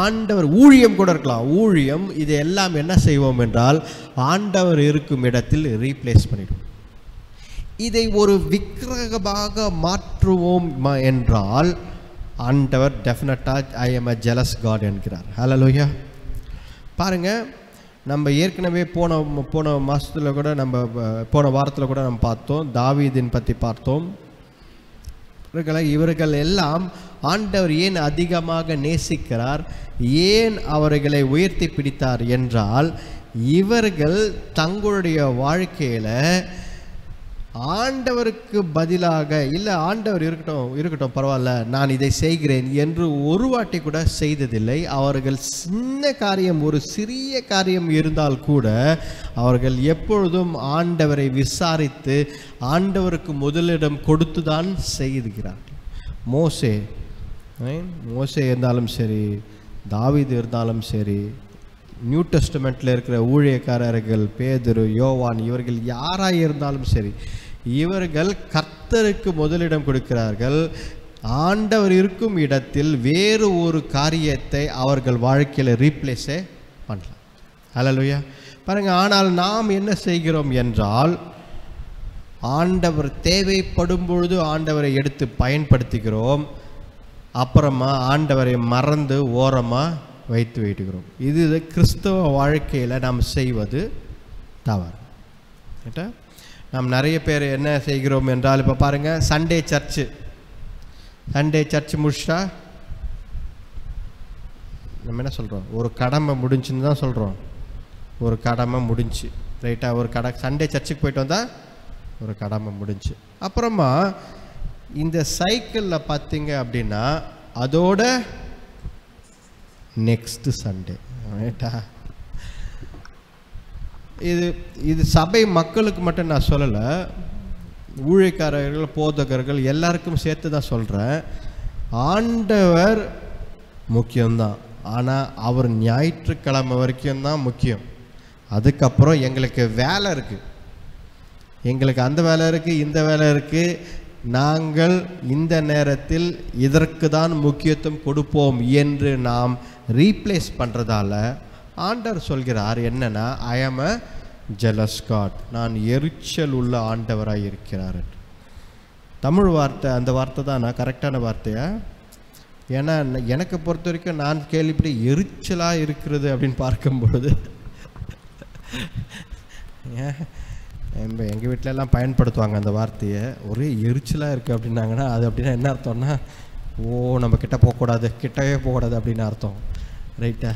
ஆண்டவர், ஊழியம் கூட இருக்கலாம், ஊழியம், இது எல்லாம் என்ன செய்வோம் என்றால் ஆண்டவர் இருக்கும் இடத்தில் ரீப்ளேஸ் பண்ணிடுவோம். இதை ஒரு விக்கிரகமாக மாற்றுவோம் என்றால் ஆண்டவர் டெஃபினட்டாக I am a jealous God என்கிறார். ஹல்லேலூயா. பாருங்க, நம்ம ஏற்கனவே போன மாதத்தில் கூட, போன வாரத்தில் கூட நம்ம பார்த்தோம், தாவீதின் பற்றி பார்த்தோம். இவர்கள் எல்லாம் ஆண்டவர் ஏன் அதிகமாக நேசிக்கிறார், ஏன் அவர்களை உயர்த்தி பிடித்தார் என்றால், இவர்கள் தங்களுடைய வாழ்க்கையில் ஆண்டவருக்கு பதிலாக, இல்லை ஆண்டவர் இருக்கட்டும் பரவாயில்ல, நான் இதை செய்கிறேன் என்று ஒரு வாட்டி கூட செய்ததில்லை. அவர்கள் சின்ன காரியம், ஒரு சிறிய காரியம் இருந்தால் கூட அவர்கள் எப்பொழுதும் ஆண்டவரை விசாரித்து ஆண்டவருக்கு முதலிடம் கொடுத்து தான் செய்கிறார்கள். மோசே இருந்தாலும் சரி, தாவீது இருந்தாலும் சரி, நியூ டெஸ்டமெண்ட்டில் இருக்கிற ஊழியக்காரர்கள் பேதுரு, யோவான், இவர்கள் யாராக இருந்தாலும் சரி, இவர்கள் கர்த்தருக்கு முதலிடம் கொடுக்கிறார்கள். ஆண்டவர் இருக்கும் இடத்தில் வேறு ஒரு காரியத்தை அவர்கள் வாழ்க்கையில் ரீப்ளேஸே பண்ணலாம். ஹல்லேலூயா. பாருங்க, ஆனால் நாம் என்ன செய்கிறோம் என்றால், ஆண்டவர் தேவைப்படும் பொழுது ஆண்டவரை எடுத்து பயன்படுத்துகிறோம், அப்புறமா ஆண்டவரை மறந்து ஓரமாக வைத்து விடுகிறோம். இது கிறிஸ்தவ வாழ்க்கையில் நாம் செய்வது தவறு. ரைட்டா? நாம் நிறைய பேர் என்ன செய்கிறோம் என்றால், இப்போ பாருங்கள், சண்டே சர்ச்சு முடிச்சிட்டா நம்ம என்ன சொல்கிறோம், ஒரு கடமை முடிஞ்சுன்னு தான் சொல்கிறோம். ஒரு கடமை முடிஞ்சு, ரைட்டாக. ஒரு சண்டே சர்ச்சுக்கு போயிட்டு வந்தால் ஒரு கடமை முடிஞ்சு. அப்புறமா இந்த சைக்கிளில் பார்த்தீங்க அப்படின்னா அதோட நெக்ஸ்ட்டு சண்டே, ரைட்டா. இது சபை மக்களுக்கு மட்டும் நான் சொல்லலை, ஊழியக்காரர்கள், போதகர்கள் எல்லாருக்கும் சேர்த்து தான் சொல்கிறேன். ஆண்டவர் முக்கியம்தான், ஆனால் அவர் ஞாயிற்றுக்கிழமை வரைக்கும் தான் முக்கியம். அதுக்கப்புறம் எங்களுக்கு வேலை இருக்குது, எங்களுக்கு அந்த வேலை இருக்குது, இந்த வேலை இருக்குது. நாங்கள் இந்த நேரத்தில் இதற்கு தான் முக்கியத்துவம் கொடுப்போம் என்று நாம் ரீப்ளேஸ் பண்ணுறதால ஆண்டவர் சொல்கிறார் என்னன்னா, ஐ ஆம் அ ஜெலஸ் காட், நான் எரிச்சல் உள்ள ஆண்டவராக இருக்கிறார். தமிழ் வார்த்தை, அந்த வார்த்தை தான் நான் கரெக்டான வார்த்தையா? ஏன்னா எனக்கு பொறுத்த வரைக்கும் நான் கேள்விப்படி எரிச்சலாக இருக்கிறது அப்படின்னு பார்க்கும்பொழுது எங்கள் வீட்டிலலாம் பயன்படுத்துவாங்க அந்த வார்த்தையை. ஒரே எரிச்சலாக இருக்குது அப்படின்னாங்கன்னா அது அப்படின்னா என்ன அர்த்தம்னா, ஓ நம்ம கிட்ட போகக்கூடாது, கிட்டவே போகக்கூடாது அப்படின்னு அர்த்தம், ரைட்டா.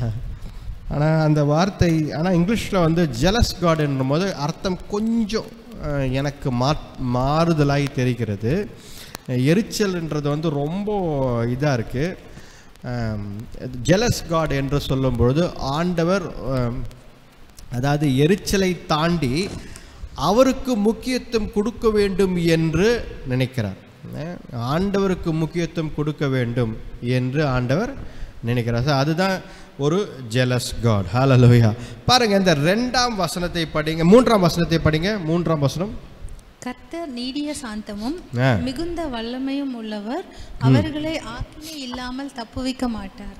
ஆனால் அந்த வார்த்தை, ஆனால் இங்கிலீஷில் வந்து ஜெலஸ் காட் என்னும் போது அர்த்தம் கொஞ்சம் எனக்கு மாறுதலாகி தெரிகிறது. எரிச்சல்ன்றது வந்து ரொம்ப இதாக இருக்குது. ஜெலஸ் காட் என்று சொல்லும்பொழுது ஆண்டவர் அதாவது எரிச்சலை தாண்டி அவருக்கு முக்கியத்துவம் கொடுக்க வேண்டும் என்று நினைக்கிறார். ஆண்டவருக்கு முக்கியத்துவம் கொடுக்க வேண்டும் என்று ஆண்டவர் நினைக்கிறார். அதுதான் ஒரு ஜெலஸ் காட். ஹல்லேலூயா. பாருங்க, இந்த 2ஆம் வசனத்தை படிங்க, 3ஆம் வசனத்தை படிங்க. 3ஆம் வசனம், கர்த்தர் நீடிய சாந்தமும் மிகுந்த வல்லமையும் உள்ளவர், அவர்களை ஆக்கினை இல்லாமல் தப்புவிக்க மாட்டார்.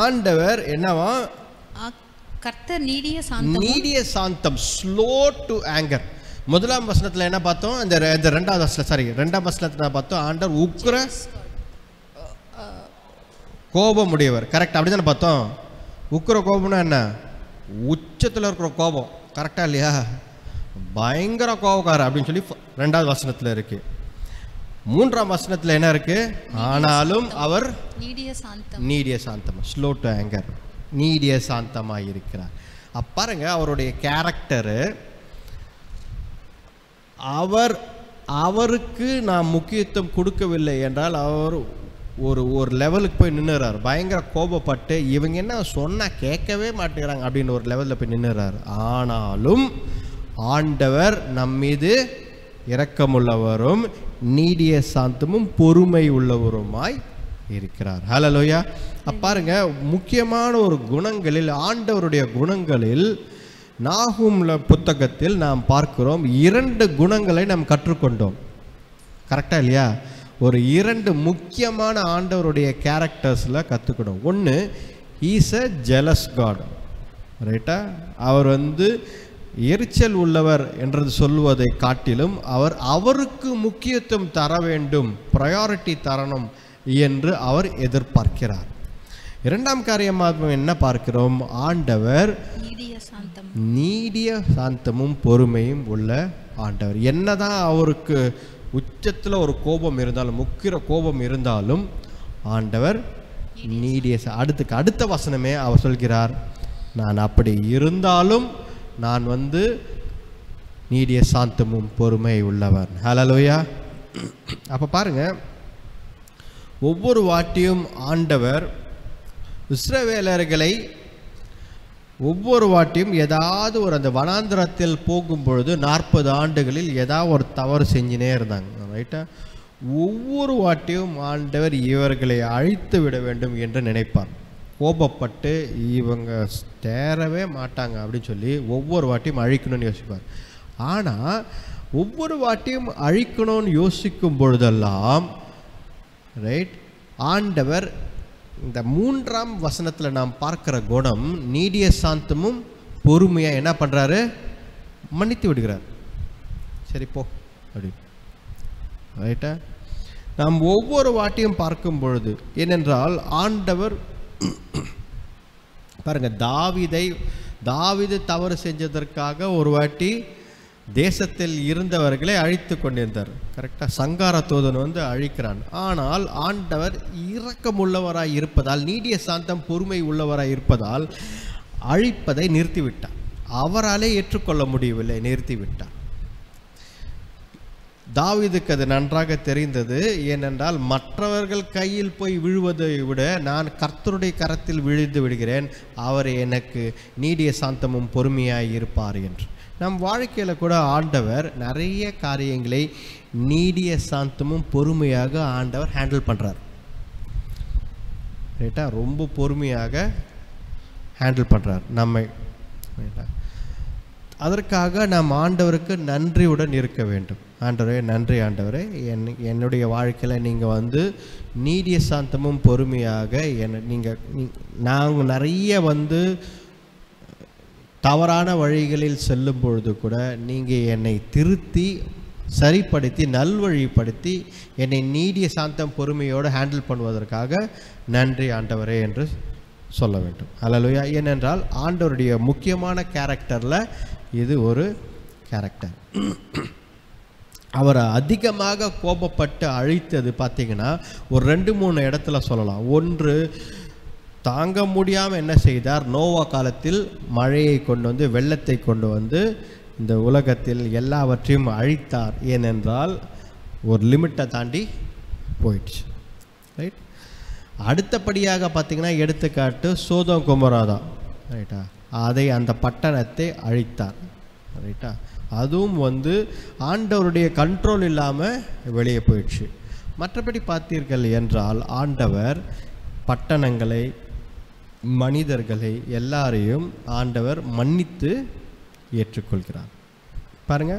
ஆண்டவர் என்னவா? கர்த்தர் நீடிய சாந்தம், நீடிய சாந்தம், ஸ்லோ டு ஆங்கர். 1ஆம் வசனத்துல என்ன பார்த்தோம்? இந்த 2ஆவது வசனத்துல, சாரி 2ஆம் வசனத்துல பார்த்தோம் ஆண்டவர் உக்கிர கோபம் உடையவர். கரெக்ட், அப்படிதானே பார்த்தோம். உக்கிர கோபம்னா என்ன? உச்சத்தில் இருக்கிற கோபம், கரெக்டா இல்லையா? பயங்கர கோபக்காரர் அப்படின்னு சொல்லி 2ஆவது வசனத்துல இருக்கு. 3ஆம் வசனத்துல என்ன இருக்கு? ஆனாலும் அவர் நீடிய சாந்தம், ஸ்லோ டு ஆங்கர், நீடிய சாந்தமாக இருக்கிறார். பாருங்க, அவருடைய கேரக்டரு, அவருக்கு நாம் முக்கியத்துவம் கொடுக்கவில்லை என்றால் அவர் ஒரு லெவலுக்கு போய் நின்றுறார். பயங்கர கோபப்பட்டு இவங்க என்ன சொன்னால் கேட்கவே மாட்டேங்கிறாங்க அப்படின்னு ஒரு லெவலில் போய் நின்றுறார். ஆனாலும் ஆண்டவர் நம் மீது இரக்கமுள்ளவரும் நீடிய சாந்தமும் பொறுமை உள்ளவருமாய் இருக்கிறார். ஹல்லேலூயா. பாருங்க, முக்கியமான ஒரு குணங்களில், ஆண்டவருடைய குணங்களில் நாகூம்ல புத்தகத்தில் நாம் பார்க்கிறோம் 2 குணங்களை நாம் கற்றுக்கொண்டோம். கரெக்டா இல்லையா? ஒரு 2 முக்கியமான ஆண்டவருடைய கேரக்டர்ஸில் கற்றுக்கணும். ஒன்று, ஈஸ் அ ஜெலஸ் காட், ரைட்டா. அவர் வந்து எரிச்சல் உள்ளவர் என்றது சொல்வதை காட்டிலும் அவருக்கு முக்கியத்துவம் தர வேண்டும், ப்ரையாரிட்டி தரணும் என்று அவர் எதிர்பார்க்கிறார். 2ஆம் காரியமாக என்ன பார்க்கிறோம்? ஆண்டவர் நீடிய சாந்தமும் பொறுமையும் உள்ள ஆண்டவர். என்னதான் அவருக்கு உச்சத்தில் ஒரு கோபம் இருந்தாலும், முக்கிர கோபம் இருந்தாலும், ஆண்டவர் நீடிய. அடுத்த வசனமே அவர் சொல்கிறார், நான் அப்படி இருந்தாலும் நான் வந்து நீடிய சாந்தமும் பொறுமை உள்ளவர். ஹல்லேலூயா. அப்போ பாருங்க, ஒவ்வொரு வாட்டியும் ஆண்டவர் இஸ்ரவேலர்களை ஒவ்வொரு வாட்டியும் ஏதாவது ஒரு அந்த வனாந்திரத்தில் போகும்பொழுது 40 ஆண்டுகளில் ஏதாவது ஒரு தவறு செஞ்சுனே இருந்தாங்க, ரைட்டா. ஒவ்வொரு வாட்டியும் ஆண்டவர் இவர்களை அழித்து விட வேண்டும் என்று நினைப்பார். கோபப்பட்டு இவங்க தேரவே மாட்டாங்க அப்படின்னு சொல்லி ஒவ்வொரு வாட்டியும் அழிக்கணும்னு யோசிப்பார். ஆனால் ஒவ்வொரு வாட்டியும் அழிக்கணும்னு யோசிக்கும் பொழுதெல்லாம், ரைட், ஆண்டவர் இந்த 3ஆம் வசனத்தில் நாம் பார்க்கிற குணம் நீடிய சாந்தமும் பொறுமையாக என்ன பண்ணுறாரு? மன்னித்து விடுகிறார். சரி போ அப்படி, ரைட்டா. நாம் ஒவ்வொரு வாட்டியும் பார்க்கும் பொழுது, ஏனென்றால் ஆண்டவர் பாருங்க, தாவீது தவறு செஞ்சதற்காக ஒரு வாட்டி தேசத்தில் இருந்தவர்களை அழித்து கொண்டிருந்தார். கரெக்டாக சங்கார தூதன் வந்து அழிக்கிறான். ஆனால் ஆண்டவர் இரக்கமுள்ளவராய் இருப்பதால், நீடிய சாந்தம் பொறுமை உள்ளவராய் இருப்பதால் அழிப்பதை நிறுத்திவிட்டார். அவராலே ஏற்றுக்கொள்ள முடியவில்லை, நிறுத்திவிட்டார். தாவீதுக்கு அது நன்றாக தெரிந்தது. ஏனென்றால் மற்றவர்கள் கையில் போய் விழுவதை விட நான் கர்த்தருடைய கரத்தில் விழுந்து விடுகிறேன், அவர் எனக்கு நீடிய சாந்தமும் பொறுமையாய் இருப்பார் என்று. நம் வாழ்க்கையில் கூட ஆண்டவர் நிறைய காரியங்களை நீடிய சாந்தமும் பொறுமையாக ஆண்டவர் ஹேண்டில் பண்ணுறார். ரைட்டா? ரொம்ப பொறுமையாக ஹேண்டில் பண்ணுறார் நம்மை. ரைட்டா? அதற்காக நாம் ஆண்டவருக்கு நன்றியுடன் இருக்க வேண்டும். ஆண்டவரே நன்றி ஆண்டவரே, என்னுடைய வாழ்க்கையில் நீங்கள் வந்து நீடிய சாந்தமும் பொறுமையாக நாங்கள் நிறைய வந்து தவறான வழிகளில் செல்லும் பொழுது கூட நீங்கள் என்னை திருத்தி சரிப்படுத்தி நல்வழிப்படுத்தி என்னை நீடிய சாந்தம் பொறுமையோடு ஹேண்டில் பண்ணுவதற்காக நன்றி ஆண்டவரே என்று சொல்ல வேண்டும். அல்லேலூயா. ஏனென்றால் ஆண்டவருடைய முக்கியமான கேரக்டரில் இது ஒரு கேரக்டர். அவரை அதிகமாக கோபப்பட்டு அழித்தது பார்த்திங்கன்னா ஒரு 2-3 இடத்துல சொல்லலாம். ஒன்று, தாங்க முடியாமல் என்ன செய்தார், நோவா காலத்தில் மழையை கொண்டு வந்து வெள்ளத்தை கொண்டு வந்து இந்த உலகத்தில் எல்லாவற்றையும் அழித்தார். ஏனென்றால் ஒரு லிமிட்டை தாண்டி போயிடுச்சு. ரைட்? அடுத்தபடியாக பார்த்திங்கன்னா எடுத்துக்காட்டு சோதோம் கொமோரா தான். ரைட்டா? அந்த பட்டணத்தை அழித்தார். ரைட்டா? அதுவும் வந்து ஆண்டவருடைய கண்ட்ரோல் இல்லாமல் வெளியே போயிடுச்சு. மற்றபடி பார்த்தீர்கள் என்றால் ஆண்டவர் பட்டணங்களை, மனிதர்களை எல்லாரையும் ஆண்டவர் மன்னித்து ஏற்றுக்கொள்கிறார். பாருங்க,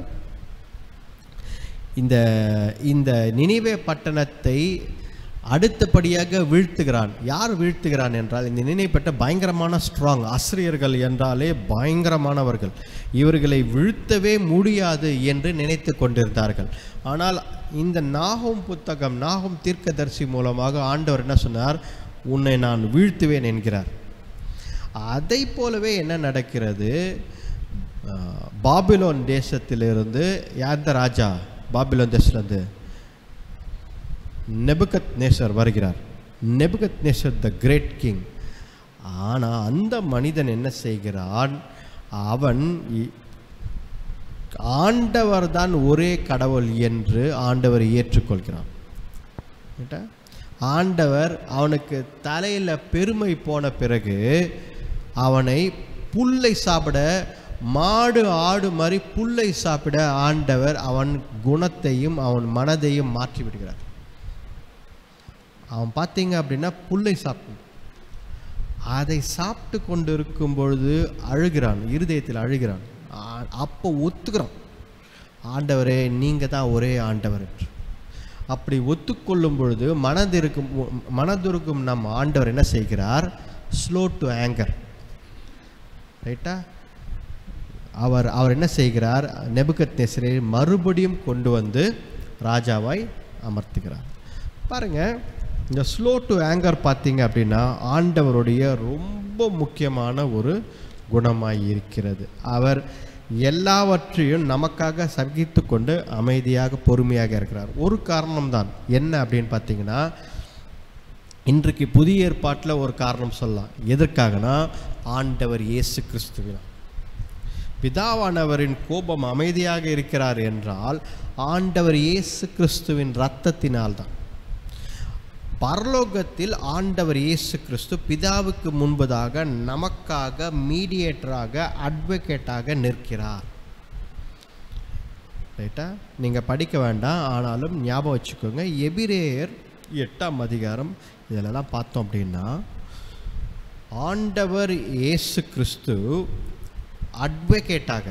இந்த நினிவே பட்டணத்தை அடுத்தபடியாக வீழ்த்துகிறான். யார் வீழ்த்துகிறான் என்றால், இந்த நினைப்பட்ட பயங்கரமான ஸ்ட்ராங் அசிரியர்கள் என்றாலே பயங்கரமானவர்கள், இவர்களை வீழ்த்தவே முடியாது என்று நினைத்து கொண்டிருந்தார்கள். ஆனால் இந்த நாகும் புத்தகம், நாகும் தீர்க்கதரிசி மூலமாக ஆண்டவர் என்ன சொன்னார், உன்னை நான் வீழ்த்துவேன் என்கிறார். அதை போலவே என்ன நடக்கிறது, பாபிலோன் தேசத்திலிருந்து யாந்த ராஜா, பாபிலோன் தேசத்திலிருந்து நெபுகத்நேசர் வருகிறார். Nebuchadnezzar the great king. ஆனால் அந்த மனிதன் என்ன செய்கிறான், அவன் ஆண்டவர் தான் ஒரே கடவுள் என்று ஆண்டவர் ஏற்றுக்கொள்கிறான். ஆண்டவர் அவனுக்கு தலையில் பெருமை போன பிறகு அவனை புல்லை சாப்பிட, மாடு ஆடு மாதிரி புல்லை சாப்பிட ஆண்டவர் அவன் குணத்தையும் அவன் மனதையும் மாற்றி விடுகிறார். அவன் பார்த்தீங்க அப்படின்னா புல்லை சாப்பிட்டு, அதை சாப்பிட்டு கொண்டு இருக்கும் பொழுது அழுகிறான், இருதயத்தில் அழுகிறான். அப்போ ஒத்துக்கிறான், ஆண்டவரே நீங்கள் தான் ஒரே ஆண்டவர் என்று. அப்படி ஒத்துக்கொள்ளும் பொழுது மனதிருக்கும் நம் ஆண்டவர் என்ன செய்கிறார், ஸ்லோ டு ஆங்கர். ரைட்டா? அவர் என்ன செய்கிறார், நெபுகத்நேசரை மறுபடியும் கொண்டு வந்து ராஜாவாய் அமர்த்துகிறார். பாருங்கள், இந்த ஸ்லோ டு ஆங்கர் பார்த்தீங்க அப்படின்னா ஆண்டவருடைய ரொம்ப முக்கியமான ஒரு குணமாய் இருக்கிறது. அவர் எல்லாவற்றையும் நமக்காக சகித்து கொண்டு அமைதியாக பொறுமையாக இருக்கிறார். ஒரு காரணம்தான் என்ன அப்படின்னு பார்த்தீங்கன்னா, இன்றைக்கு புதிய ஏற்பாட்டில் ஒரு காரணம் சொல்லலாம். எதற்காகனா, ஆண்டவர் இயேசு கிறிஸ்துவினால். பிதாவானவரின் கோபம் அமைதியாக இருக்கிறார் என்றால் ஆண்டவர் இயேசு கிறிஸ்துவின் இரத்தத்தினால்தான். பரலோகத்தில் ஆண்டவர் இயேசு கிறிஸ்து பிதாவுக்கு முன்பதாக நமக்காக மீடியேட்டராக, அட்வொகேட்டாக நிற்கிறார். ரைட்டா? நீங்கள் படிக்க வேண்டாம், ஆனாலும் ஞாபகம் வச்சுக்கோங்க. எபிரேயர் 8ஆம் அதிகாரம் இதிலெல்லாம் பார்த்தோம் அப்படின்னா, ஆண்டவர் இயேசு கிறிஸ்து அட்வொகேட்டாக,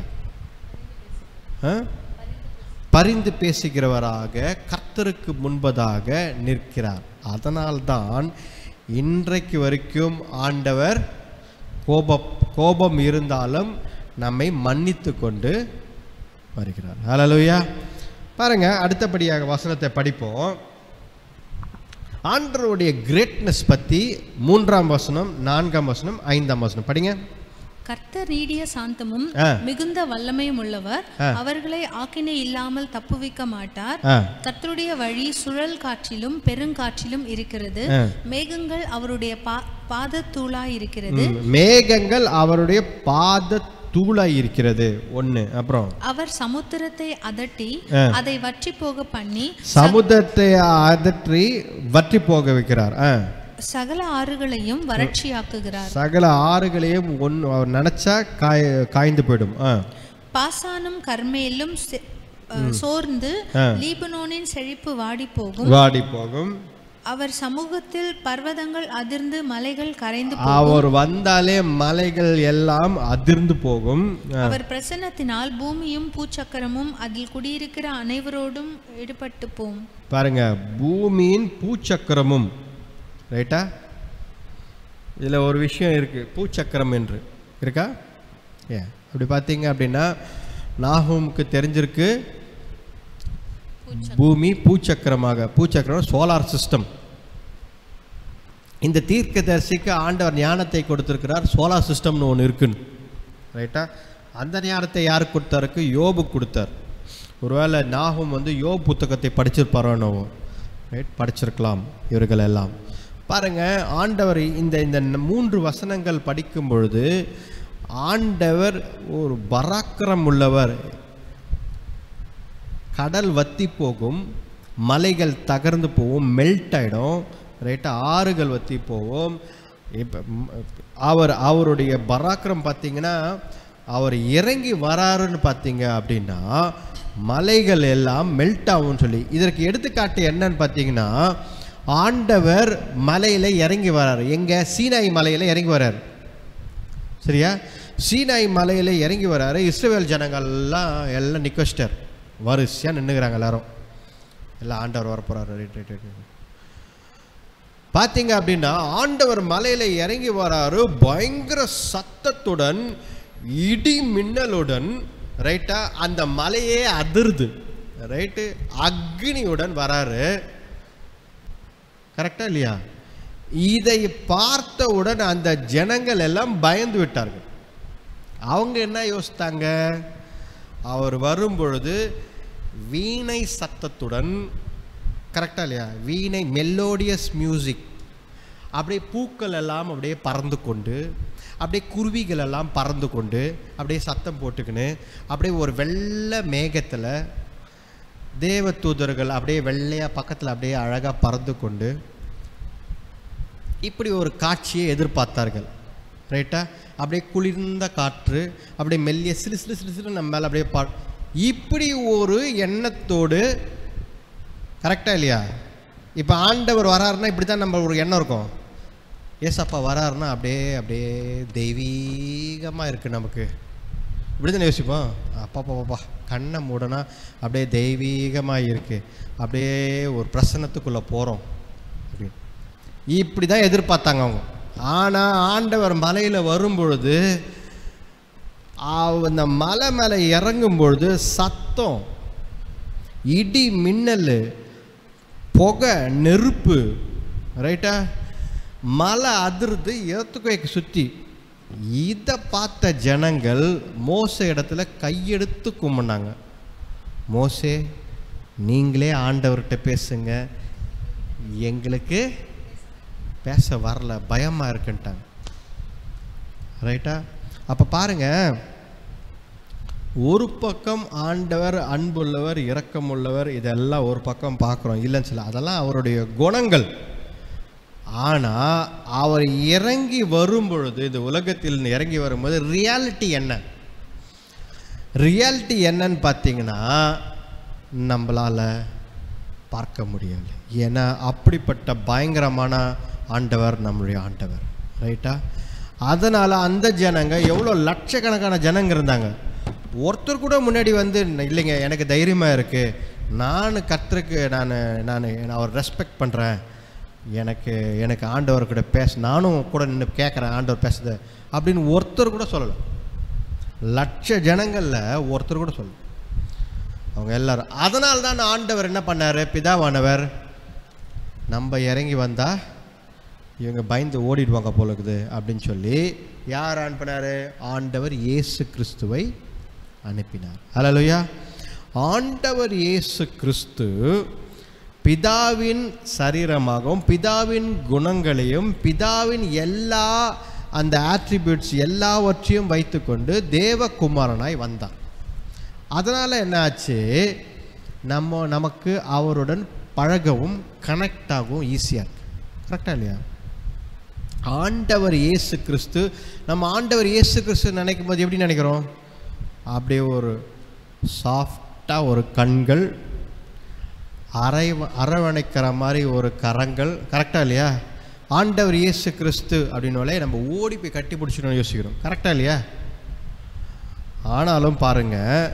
பரிந்து பேசுகிறவராக கர்த்தருக்கு முன்பதாக நிற்கிறார். அதனால்தான் இன்றைக்கு வரைக்கும் ஆண்டவர் கோபம் இருந்தாலும் நம்மை மன்னித்து கொண்டு வருகிறார். ஹல்லேலூயா. பாருங்க, அடுத்தபடியாக வசனத்தை படிப்போம். ஆண்டவருடைய கிரேட்னஸ் பற்றி 3ஆம் வசனம், 4ஆம் வசனம், 5ஆம் வசனம் படிங்க. கர்த்தர் நீடிய சாந்தமும் மிகுந்த வல்லமையும் உள்ளவர், அவர்களை ஆக்கினை இல்லாமல் தப்புவிக்க மாட்டார். கர்த்தருடைய வழி சுழல் காற்றிலும் பெருங்காற்றிலும் இருக்கிறது, மேகங்கள் அவருடைய பாதத்தூளாய் இருக்கிறது. மேகங்கள் அவருடைய பாதத்தூளாய் இருக்கிறது. ஒண்ணு. அப்புறம் அவர் சமுத்திரத்தை அதட்டி அதை வற்றி போக பண்ணி, சமுத்திரத்தை அதற்றி வற்றி போக வைக்கிறார். சகல ஆறுகளையும் வறட்சியாக்குகிறார். சகல ஆறுகளையும் அவர் நினைச்சா காய்ந்து போயிடும். பாசானும் கர்மேலும் சோர்ந்து லீபனோனின் செழிப்பு வாடி போகும். அவர் சமூகத்தில் பர்வதங்கள் அதிர்ந்து மலைகள் கரைந்து போகும். அவர் வந்தாலே மலைகள் எல்லாம் அதிர்ந்து போகும். அவர் பிரசன்னத்தினால் பூமியும் பூச்சக்கரமும் அதில் குடியிருக்கிற அனைவரோடும் ஈடுபட்டு போம். பாருங்க, பூமியின் பூச்சக்கரமும். ரைட்டா? இதில் ஒரு விஷயம் இருக்கு, பூச்சக்கரம் என்று இருக்கா? அப்படி பார்த்தீங்க அப்படின்னா நாகூமுக்கு தெரிஞ்சிருக்கு பூமி பூச்சக்கரமாக. பூச்சக்கரம் சோலார் சிஸ்டம். இந்த தீர்க்கதரிசிக்கு ஆண்டவர் ஞானத்தை கொடுத்திருக்கிறார். சோலார் சிஸ்டம்னு ஒன்று இருக்குன்னு. ரைட்டா? அந்த ஞானத்தை யாருக்கு கொடுத்தாருக்கு? யோபு கொடுத்தார். ஒருவேளை நாகூம் யோபு புத்தகத்தை படிச்சிருப்பாரோ? ரைட், படிச்சிருக்கலாம் இவர்கள் எல்லாம். பாருங்க, ஆண்டவர் இந்த 3 வசனங்கள் படிக்கும் பொழுது ஆண்டவர் ஒரு பராக்கிரம் உள்ளவர். கடல் வத்தி போகும், மலைகள் தகர்ந்து போகும், மெல்ட் ஆகிடும். ரைட்டா? ஆறுகள் வத்தி போகும். இப்போ அவருடைய பராக்கிரம் பார்த்தீங்கன்னா, அவர் இறங்கி வராருன்னு பார்த்தீங்க அப்படின்னா மலைகள் எல்லாம் மெல்ட் ஆகும்னு சொல்லி. இதற்கு எடுத்துக்காட்டு என்னன்னு பார்த்தீங்கன்னா, ஆண்டவர் மலையில் இறங்கி வராரு. எங்கே? சீனாய் மலையில் இறங்கி வராரு. சரியா? சீனாய் மலையில் இறங்கி வராரு. இஸ்ரவேல் ஜனங்கள்லாம் எல்லாம் நிக்கோஸ்டர் வரிசையாக நின்றுக்கிறாங்க. எல்லாரும் எல்லாம் ஆண்டவர் வர போகிறாரு. பார்த்தீங்க அப்படின்னா ஆண்டவர் மலையில் இறங்கி வராரு. பயங்கர சத்தத்துடன், இடி மின்னலுடன். ரைட்டா? அந்த மலையே அதிர்து. ரைட்டு? அக்னியுடன் வராரு. கரெக்டா இல்லையா? இதை பார்த்தவுடன் அந்த ஜனங்கள் எல்லாம் பயந்து விட்டார்கள். அவங்க என்ன யோசித்தாங்க? அவர் வரும்பொழுது வீணை சத்தத்துடன், கரெக்டா இல்லையா? வீணை, மெலோடியஸ் மியூசிக். அப்படியே பூக்கள் எல்லாம் அப்படியே பறந்து கொண்டு, அப்படியே குருவிகள் எல்லாம் பறந்து கொண்டு, அப்படியே சத்தம் போட்டுக்கின்னு, அப்படியே ஒரு வெள்ளை மேகத்தில் தேவ தூதர்கள் அப்படியே வெள்ளையாக பக்கத்தில் அப்படியே அழகாக பறந்து கொண்டு இப்படி ஒரு காட்சியை எதிர்பார்த்தார்கள். ரைட்டா? அப்படியே குளிர்ந்த காற்று அப்படியே மெல்லிய சிலு சிலு சிலு சிலு நம்ம மேலே அப்படியே இப்படி ஒரு எண்ணத்தோடு. கரெக்டாக இல்லையா? இப்போ ஆண்டவர் வராருன்னா இப்படி தான் நம்ம ஒரு எண்ணம் இருக்கும். ஏசப்பா வராருன்னா அப்படியே அப்படியே தெய்வீகமாக இருக்குது நமக்கு. இப்படி தானே யோசிப்போம். பாப்பா கண்ணை மூடனா அப்படியே தெய்வீகமாக இருக்குது, அப்படியே ஒரு பிரசன்னத்துக்குள்ளே போகிறோம் அப்படின்னு. இப்படி தான் எதிர்பார்த்தாங்க அவங்க. ஆனால் ஆண்டவர் மலையில் வரும்பொழுது, அந்த மலை மேலே இறங்கும் பொழுது சத்தம், இடி மின்னல், புகை, நெருப்பு. ரைட்டா? மலை அதிர்ந்து எர்த்குவேக் சுற்றி. இதை பார்த்த ஜனங்கள் மோசே இடத்துல கையெடுத்து கும்பிட்டாங்க. மோசே, நீங்களே ஆண்டவர்கிட்ட பேசுங்க, எங்களுக்கு பேச வரல, பயமாக இருக்குன்ட்டாங்க. ரைட்டா? அப்போ பாருங்க, ஒரு பக்கம் ஆண்டவர் அன்புள்ளவர், இரக்கமுள்ளவர், இதெல்லாம் ஒரு பக்கம் பார்க்குறோம், இல்லைன்னு சொல்ல, அதெல்லாம் அவருடைய குணங்கள். ஆனால் அவர் இறங்கி வரும்பொழுது, இந்த உலகத்தில் இறங்கி வரும்போது ரியாலிட்டி என்ன? ரியாலிட்டி என்னன்னு பார்த்தீங்கன்னா நம்மளால் பார்க்க முடியலை. ஏன்னா அப்படிப்பட்ட பயங்கரமான ஆண்டவர் நம்மளுடைய ஆண்டவர். ரைட்டா? அதனால் அந்த ஜனங்க, எவ்வளோ லட்சக்கணக்கான ஜனங்க இருந்தாங்க, ஒருத்தர் கூட முன்னாடி வந்து இல்லைங்க எனக்கு தைரியமாக இருக்குது, நான் கர்த்தருக்கு நான் அவர் ரெஸ்பெக்ட் பண்ணுறேன், எனக்கு ஆண்டவர் கூட நானும் கூட நின்று கேட்குறேன் ஆண்டவர் பேசுது அப்படின்னு ஒருத்தர் கூட சொல்லலை. லட்ச ஜனங்களில் ஒருத்தர் கூட சொல்லலை. அவங்க எல்லாரும். அதனால்தான் ஆண்டவர் என்ன பண்ணார்? பிதாவானவர் நம்ம இறங்கி வந்தால் இவங்க பயந்து ஓடிடுவாங்க போல இருக்குது அப்படின்னு சொல்லி யார் அனுப்பினார்? ஆண்டவர் இயேசு கிறிஸ்துவை அனுப்பினார். அல்லேலூயா. ஆண்டவர் இயேசு கிறிஸ்து பிதாவின் சரீரமாகவும் பிதாவின் குணங்களையும் பிதாவின் எல்லா அந்த ஆட்ரிபியூட்ஸ் எல்லாவற்றையும் வைத்துக்கொண்டு தேவகுமாரனாய் வந்தார். அதனால் என்ன ஆச்சு? நமக்கு அவருடன் பழகவும் கனெக்ட் ஆகவும் ஈஸியாக இருக்கு. கரெக்டாக இல்லையா? ஆண்டவர் இயேசு கிறிஸ்து, நம்ம ஆண்டவர் இயேசு கிறிஸ்து நினைக்கும் போது எப்படி நினைக்கிறோம்? அப்படியே ஒரு சாஃப்டாக ஒரு கண்கள், அரவணைக்கிற மாதிரி ஒரு கரங்கள். கரெக்டாக இல்லையா? ஆண்டவர் இயேசு கிறிஸ்து அப்படின்னாலே நம்ம ஓடி போய் கட்டி பிடிச்சிடணும் யோசிக்கிறோம். கரெக்டாக இல்லையா? ஆனாலும் பாருங்கள்,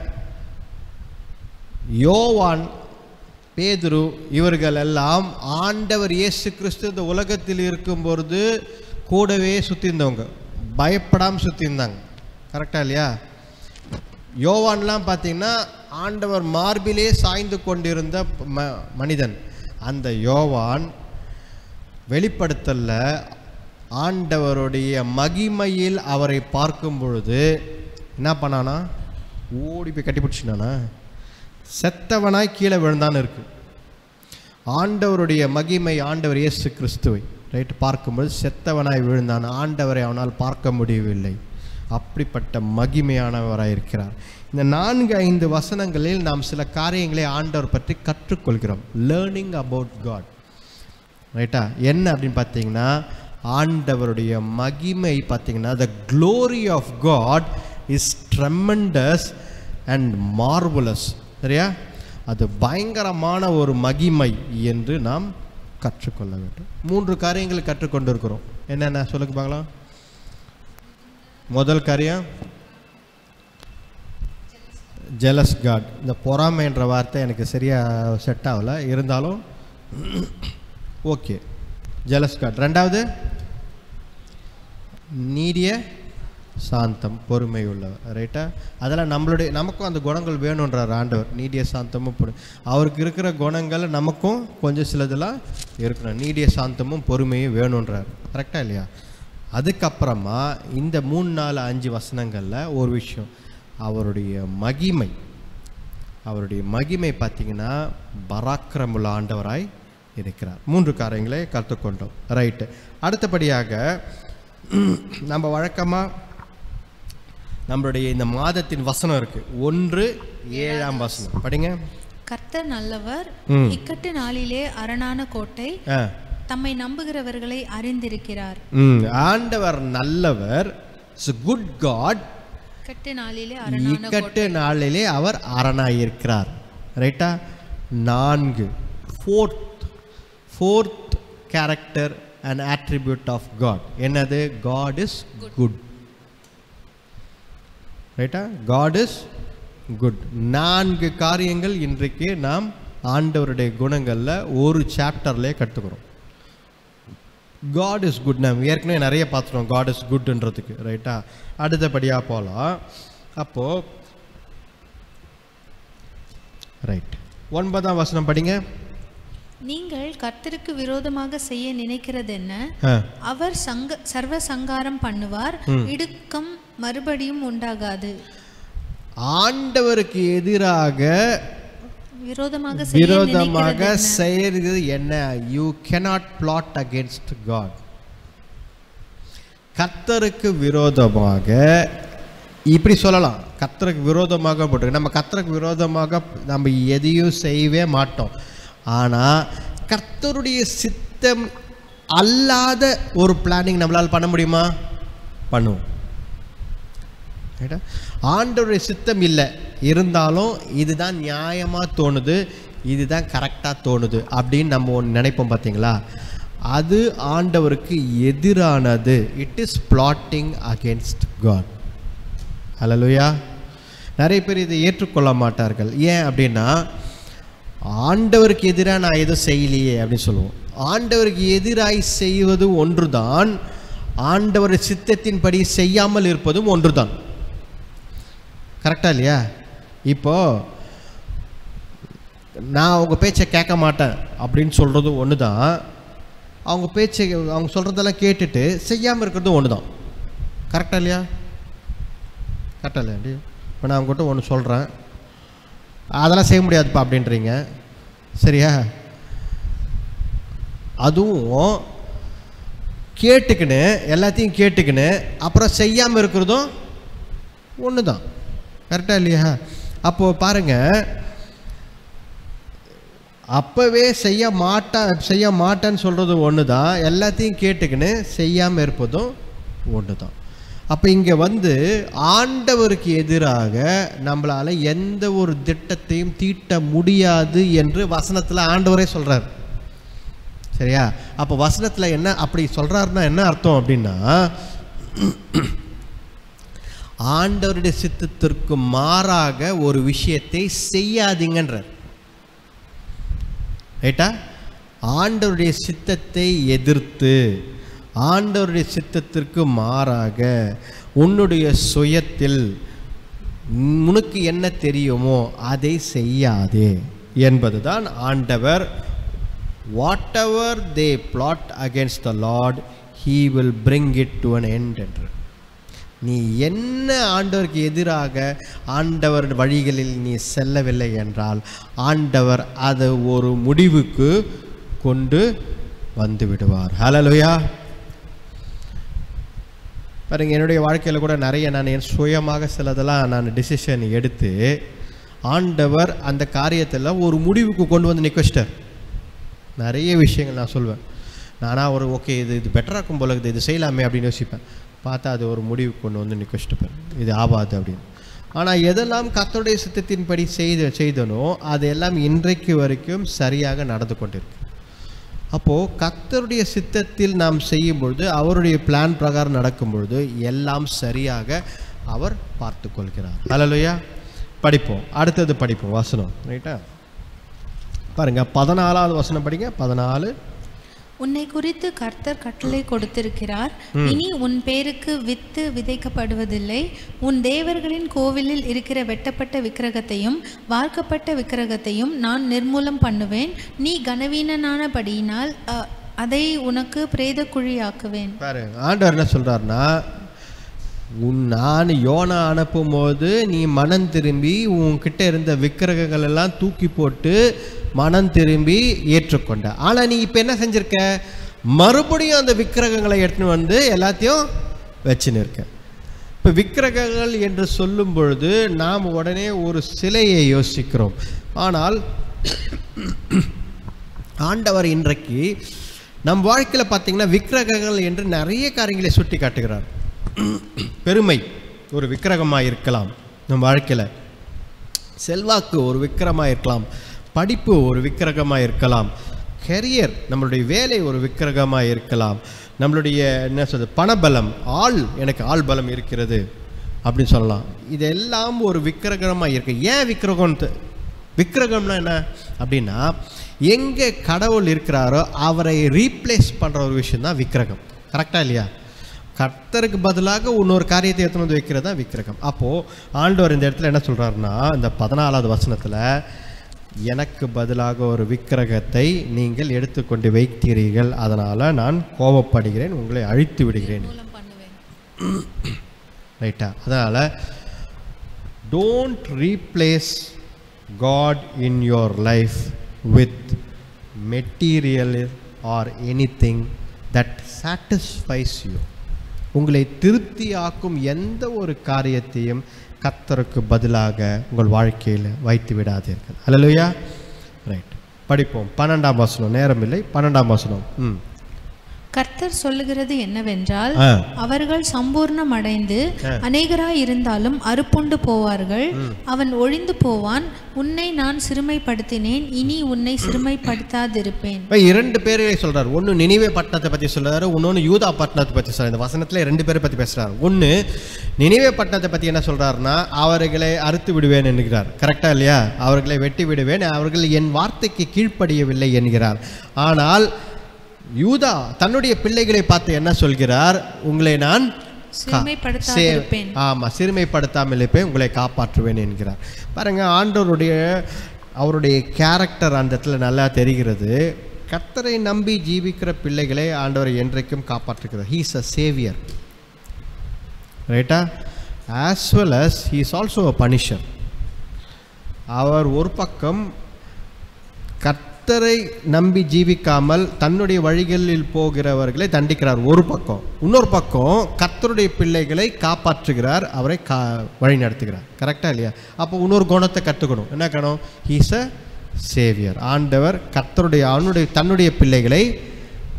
யோவான், பேதுரு இவர்கள் எல்லாம் ஆண்டவர் இயேசு கிறிஸ்து இந்த உலகத்தில் இருக்கும்பொழுது கூடவே சுற்றி இருந்தவங்க, பயப்படாமல் சுற்றி இருந்தாங்க. கரெக்டாக இல்லையா? யோவான்லாம் பார்த்தீங்கன்னா ஆண்டவர் மார்பிலே சாய்ந்து கொண்டிருந்த மனிதன். அந்த யோவான் வெளிப்படுத்தல ஆண்டவருடைய மகிமையில் அவரை பார்க்கும் பொழுது என்ன பண்ணானா? ஓடி போய் கட்டி பிடிச்சினானா? செத்தவனாய் கீழே விழுந்தான்னு இருக்கு. ஆண்டவருடைய மகிமை, ஆண்டவர் இயேசு கிறிஸ்துவை ரைட்டு பார்க்கும்போது செத்தவனாய் விழுந்தான். ஆண்டவரை அவனால் பார்க்க முடியவில்லை. அப்படிப்பட்ட மகிமையானவராக இருக்கிறார். இந்த 4-5 வசனங்களில் நாம் சில காரியங்களை ஆண்டவர் பற்றி கற்றுக்கொள்கிறோம். Learning about God. ரைட்டா? என்ன அப்படின்னு பார்த்தீங்கன்னா, ஆண்டவருடைய மகிமை பார்த்தீங்கன்னா, the glory of God is tremendous and marvellous. சரியா? அது பயங்கரமான ஒரு மகிமை என்று நாம் கற்றுக்கொள்ள வேண்டும். 3 காரியங்கள் கற்றுக்கொண்டு இருக்கிறோம். என்னென்ன சொல்லுங்க பார்க்கலாம். முதல் காரியம் ஜெலஸ் காட். இந்த பொறாமை என்ற வார்த்தை எனக்கு சரியாக செட் ஆகலை, இருந்தாலும் ஓகே. Jealous God. ரெண்டாவது நீடிய சாந்தம், பொறுமை உள்ளவர். ரைட்டா? அதெல்லாம் நமக்கும் அந்த குணங்கள் வேணுன்றார் ஆண்டவர். நீடிய சாந்தமும் அவருக்கு இருக்கிற குணங்கள் நமக்கும் கொஞ்சம் சிலதெல்லாம் இருக்கணும். நீடிய சாந்தமும் பொறுமையும் வேணுன்றார். கரெக்டாக இல்லையா? அதுக்கப்புறமா இந்த 3, 4, 5 வசனங்களில் ஒரு விஷயம், அவருடைய மகிமை. அவருடைய மகிமை பார்த்தீங்கன்னா பராக்கிரமுள்ள ஆண்டவராய் இருக்கிறார். 3 காரியங்களை கற்றுக்கொண்டோம். ரைட்டு. அடுத்தபடியாக நம்ம வழக்கமாக நம்மளுடைய இந்த மாதத்தின் வசனம் இருக்கு. 1:7 வசனம் படிங்க. கர்த்தர் நல்லவர், இக்கட்டு நாளிலே அரணான கோட்டை, தம்மை நம்புகிறவர்களை அறிந்திருக்கிறார். ஆண்டவர் நல்லவர், குட் காட். இக்கட்டு நாளிலே அவர் அரணாயிருக்கிறார். ரைட்டா? 4 fourth character and attribute of God என்னது? God is good. ரைட்டா? God is good. 4 காரியங்கள் இன்றைக்கு நாம் ஆண்டவருடைய குணங்களில் ஒரு சாப்டர்லேயே கற்றுக்கிறோம். God is good. நாம் ஏற்கனவே நிறைய பார்த்துட்டோம் காட் இஸ் குட்ன்றதுக்கு. ரைட்டா? அடுத்தபடியாக போகலாம். அப்போது ரைட் 9ஆம் வசனம் படிங்க. நீங்கள் கர்த்தருக்கு விரோதமாக செய்ய நினைக்கிறது என்ன? அவர் சர்வ சங்காரம் பண்ணுவார், இடுக்கம் மறுபடியும் உண்டாகாது. ஆண்டவருக்கு எதிராக விரோதமாக செய்யறது என்ன? You cannot plot against God. கர்த்தருக்கு விரோதமாக இப்படி சொல்லலாம். கர்த்தருக்கு விரோதமாக போட்டு நம்ம கர்த்தருக்கு விரோதமாக நம்ம எதையும் செய்யவே மாட்டோம். ஆனால் கர்த்தருடைய சித்தம் அல்லாத ஒரு பிளானிங் நம்மளால் பண்ண முடியுமா? பண்ணுவோம். ஆண்டவருடைய சித்தம் இல்லை, இருந்தாலும் இதுதான் நியாயமாக தோணுது, இதுதான் கரெக்டாக தோணுது அப்படின்னு நம்ம ஒன்று நினைப்போம். பார்த்தீங்களா? அது ஆண்டவருக்கு எதிரானது. It is plotting against God. Hallelujah. நிறைய பேர் இதை ஏற்றுக்கொள்ள மாட்டார்கள். ஏன் அப்படின்னா, ஆண்டவருக்கு எதிராக நான் எதுவும் செய்யலையே அப்படின்னு சொல்லுவோம். ஆண்டவருக்கு எதிராய் செய்வது ஒன்று தான், ஆண்டவர் சித்தத்தின்படி செய்யாமல் இருப்பதும் ஒன்று தான். கரெக்டாக இல்லையா? இப்போது நான் உங்கள் பேச்சை கேட்க மாட்டேன் அப்படின்னு சொல்கிறது ஒன்று தான். அவங்க பேச்சை அவங்க சொல்கிறதெல்லாம் கேட்டுட்டு செய்யாமல் இருக்கிறதும் ஒன்று தான். கரெக்டாக இல்லையா? கரெக்டாக இல்லையாண்டி? இப்போ நான் அவங்ககிட்ட ஒன்று சொல்கிறேன், அதெல்லாம் செய்ய முடியாதுப்பா அப்படின்றீங்க, சரியா? அதுவும் கேட்டுக்கின்னு எல்லாத்தையும் கேட்டுக்கின்னு அப்புறம் செய்யாமல் இருக்கிறதும் ஒன்று தான். கரெக்டாக இல்லையா? அப்போது பாருங்கள், அப்போவே செய்ய மாட்டேன்னு சொல்கிறது ஒன்று தான், எல்லாத்தையும் கேட்டுக்கின்னு செய்யாமல் இருப்பதும் ஒன்று தான். அப்போ இங்கே ஆண்டவருக்கு எதிராக நம்மளால் எந்த ஒரு திட்டத்தையும் தீட்ட முடியாது என்று வசனத்தில் ஆண்டவரே சொல்கிறார், சரியா? அப்போ வசனத்தில் என்ன அப்படி சொல்கிறாருன்னா என்ன அர்த்தம் அப்படின்னா, ஆண்டவருடைய சித்தத்திற்கு மாறாக ஒரு விஷயத்தை செய்யாதீங்கன்றார், ரைட்டா? ஆண்டவருடைய சித்தத்தை எதிர்த்து, ஆண்டவருடைய சித்தத்திற்கு மாறாக உன்னுடைய சுயத்தில் உனக்கு என்ன தெரியுமோ அதை செய்யாதே என்பதுதான் ஆண்டவர். Whatever they plot against the Lord he will bring it to an end என்று. நீ என்ன ஆண்டவருக்கு எதிராக ஆண்டவர் வழிகளில் நீ செல்லவில்லை என்றால் ஆண்டவர் அதை ஒரு முடிவுக்கு கொண்டு வந்து விடுவார். ஹல்லேலூயா. பாருங்க, என்னுடைய வாழ்க்கையில் கூட நிறைய நான் என் சுயமாக சிலதெல்லாம் நான் டிசிஷன் எடுத்து ஆண்டவர் அந்த காரியத்தில் ஒரு முடிவுக்கு கொண்டு வந்து நிற்க வச்சிட்டார். நிறைய விஷயங்கள் நான் சொல்வேன், நானாக ஒரு ஓகே இது பெட்டராக இருக்கும் போல இருக்குது, இது செய்யலாமே அப்படின்னு யோசிப்பேன். பார்த்தா அது ஒரு முடிவுக்கு கொண்டு வந்து நிற்க வச்சுட்டுப்பேன், இது ஆபாது அப்படின்னு. ஆனால் எதெல்லாம் கர்த்தருடைய சித்தத்தின்படி செய்தனோ அதெல்லாம் இன்றைக்கு வரைக்கும் சரியாக நடந்து கொண்டிருக்கு. அப்போது கர்த்தருடைய சித்தத்தில் நாம் செய்யும் பொழுது, அவருடைய பிளான் பிரகாரம் நடக்கும் பொழுது எல்லாம் சரியாக அவர் பார்த்து கொள்கிறார். ஹல்லேலூயா. படிப்போம், அடுத்தது படிப்போம் வசனம், ரைட்டா? பாருங்க, 14வது வசனம் படிங்க. 14. உன்னை குறித்து கர்த்தர் கட்டளை கொடுத்திருக்கிறார், இனி உன் பேருக்கு வித்து விதைக்கப்படுவதில்லை. உன் தேவர்களின் கோவிலில் இருக்கிற வெட்டப்பட்ட விக்கிரகத்தையும் வார்க்கப்பட்ட விக்கிரகத்தையும் நான் நிர்மூலம் பண்ணுவேன். நீ கனவீனனானபடியினால் அதை உனக்கு பிரேத குழியாக்குவேன். பாருங்க, ஆண்டவர் என்ன சொல்றாருன்னா, நான் யோனா அனுப்பும் போது நீ மனம் திரும்பி உன்கிட்ட இருந்த விக்கிரகங்கள் எல்லாம் தூக்கி போட்டு மனம் திரும்பி ஏற்றுக்கொண்ட. ஆனால் நீ இப்போ என்ன செஞ்சிருக்க, மறுபடியும் அந்த விக்கிரகங்களை எடுத்துன்னு எல்லாத்தையும் வச்சுன்னு இருக்க. இப்போ விக்கிரகங்கள் என்று சொல்லும் பொழுது நாம் உடனே ஒரு சிலையை யோசிக்கிறோம். ஆனால் ஆண்டவர் இன்றைக்கு நம் வாழ்க்கையில் பார்த்தீங்கன்னா விக்கிரகங்கள் என்று நிறைய காரியங்களை சுட்டி காட்டுகிறார். பெருமை ஒரு விக்கிரகமாக இருக்கலாம், நம் வாழ்க்கையில் செல்வாக்கு ஒரு விக்கிரகமாக இருக்கலாம், படிப்பு ஒரு விக்கிரகமாக இருக்கலாம், கெரியர் நம்மளுடைய வேலை ஒரு விக்கிரகமாக இருக்கலாம், நம்மளுடைய என்ன சொல்றது பணபலம், எனக்கு ஆள் பலம் இருக்கிறது அப்படின்னு சொல்லலாம். இதெல்லாம் ஒரு விக்கிரகமாக இருக்கு. ஏன் விக்கிரகம்னா என்ன அப்படின்னா, எங்கே கடவுள் இருக்கிறாரோ அவரை ரீப்ளேஸ் பண்ணுற ஒரு விஷயம் தான் விக்கிரகம். கரெக்டாக இல்லையா? கர்த்தருக்கு பதிலாக இன்னொரு காரியத்தை எடுத்து வந்து வைக்கிறது தான் விக்கிரகம். அப்போது ஆண்டவர் இந்த இடத்துல என்ன சொல்கிறாருன்னா, இந்த 14வது வசனத்தில், எனக்கு பதிலாக ஒரு விக்கிரகத்தை நீங்கள் எடுத்துக்கொண்டு வைத்தீர்கள், அதனால் நான் கோபப்படுகிறேன், உங்களை அழித்து விடுகிறேன், ரைட்டா? அதனால் don't replace God in your life with material or anything that satisfies you. உங்களை திருப்தியாக்கும் எந்த ஒரு காரியத்தையும் கர்த்தருக்கு பதிலாக உங்கள் வாழ்க்கையில் வைத்து விடாதீர்கள். ஹல்லேலூயா. ரைட், படிப்போம். 12ஆம் வசனம், நேரம் இல்லை. 12ஆம் வசனம். கர்த்தர் சொல்லுகிறது என்னவென்றால், அவர்கள் சம்பூர்ணம் அடைந்து அநேகராய் இருந்தாலும் அறுப்புண்டு போவார்கள். அவன் ஒழிந்து போவான். உன்னை நான் சிறுமைப்படுத்தினேன், இனி உன்னை சிறுமைப்படுத்தாதிருப்பேன். 2 பேரை சொல்றாரு. ஒன்னு நினிவே பட்டணத்தை பத்தி சொல்றாரு, இன்னொன்னு யூதா பட்டணத்தை பத்தி சொல்றாரு. இந்த வசனத்துல 2 பேரை பத்தி பேசுறாரு. ஒன்னு நினிவே பட்டணத்தை பத்தி என்ன சொல்றாருன்னா, அவர்களை அறுத்து விடுவேன் என்கிறார். கரெக்டா இல்லையா? அவர்களை வெட்டி விடுவேன், அவர்கள் என் வார்த்தைக்கு கீழ்ப்படியவில்லை என்கிறார். ஆனால் யூதா தன்னுடைய பிள்ளைகளை பார்த்து என்ன சொல்கிறார், உங்களை நான் சிறுமைப்படுத்தாமல் இருப்பேன், உங்களை காப்பாற்றுவேன் என்கிறார். பாருங்க, அவருடைய கேரக்டர் அந்த இடத்துல நல்லா தெரிகிறது. கர்த்தரை நம்பி ஜீவிக்கிற பிள்ளைகளை ஆண்டவர் என்றைக்கும் காப்பாற்றுகிறார். ஹீ இஸ் அ சேவியர், ரைட்டா? As well as he is also a punisher. அவர் ஒரு பக்கம் கர்த்தரை நம்பி ஜீவிக்காமல் தன்னுடைய வழிகளில் போகிறவர்களை தண்டிக்கிறார் ஒரு பக்கம், இன்னொரு பக்கம் கர்த்தருடைய பிள்ளைகளை காப்பாற்றுகிறார், அவரை வழி நடத்துகிறார். கரெக்டாக இல்லையா? அப்போ இன்னொரு குணத்தை கற்றுக்கணும். என்ன கணும்? He's a Xavier. ஆண்டவர் தன்னுடைய பிள்ளைகளை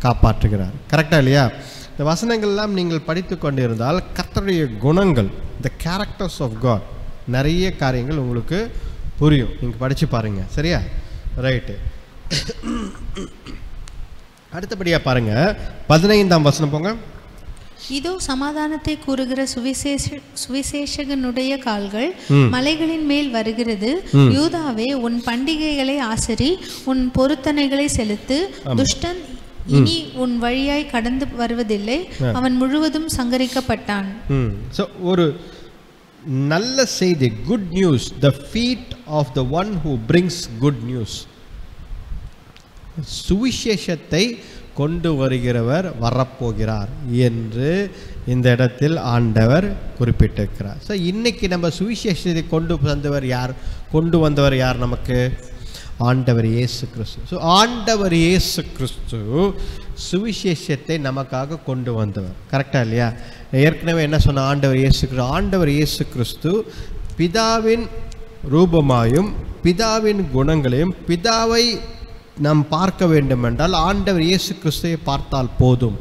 காப்பாற்றுகிறார். கரெக்டாக இல்லையா? இந்த வசனங்கள்லாம் நீங்கள் படித்து கொண்டு இருந்தால் கர்த்தருடைய குணங்கள், த கேரக்டர்ஸ் ஆஃப் காட், நிறைய காரியங்கள் உங்களுக்கு புரியும். நீங்கள் படித்து பாருங்கள். சரியா? ரைட்டு. அடுத்தபடியாக பாருங்க, 15ஆம் வசனம் போங்க. இதோ சமாதானத்தை கூறுகிற சுவிசேஷகனுடைய கால்கள் மலைகளின் மேல் வருகிறது. யூதாவே, உன் பண்டிகைகளை ஆசரி, உன் பொருத்தனைகளை செலுத்து. துஷ்டன் இனி உன் வழியாய் கடந்து வருவதில்லை, அவன் முழுவதும் சங்கரிக்கப்பட்டான். ஒரு நல்ல செய்தி, good news, the feet of the one who brings good news. சுவிசேஷத்தை கொண்டு வருகிறவர் வரப்போகிறார் என்று இந்த இடத்தில் ஆண்டவர் குறிப்பிட்டிருக்கிறார். ஸோ இன்னைக்கு நம்ம சுவிசேஷத்தை கொண்டு வந்தவர் யார் நமக்கு? ஆண்டவர் இயேசு கிறிஸ்து. ஸோ ஆண்டவர் இயேசு கிறிஸ்து சுவிசேஷத்தை நமக்காக கொண்டு வந்தவர். கரெக்டாக இல்லையா? ஏற்கனவே என்ன சொன்ன? ஆண்டவர் இயேசு கிறிஸ்து பிதாவின் ரூபமாயும் பிதாவின் குணங்களையும், பிதாவை நாம் பார்க்க வேண்டும் என்றால் ஆண்டவர் இயேசு கிறிஸ்துவை பார்த்தால் போதும்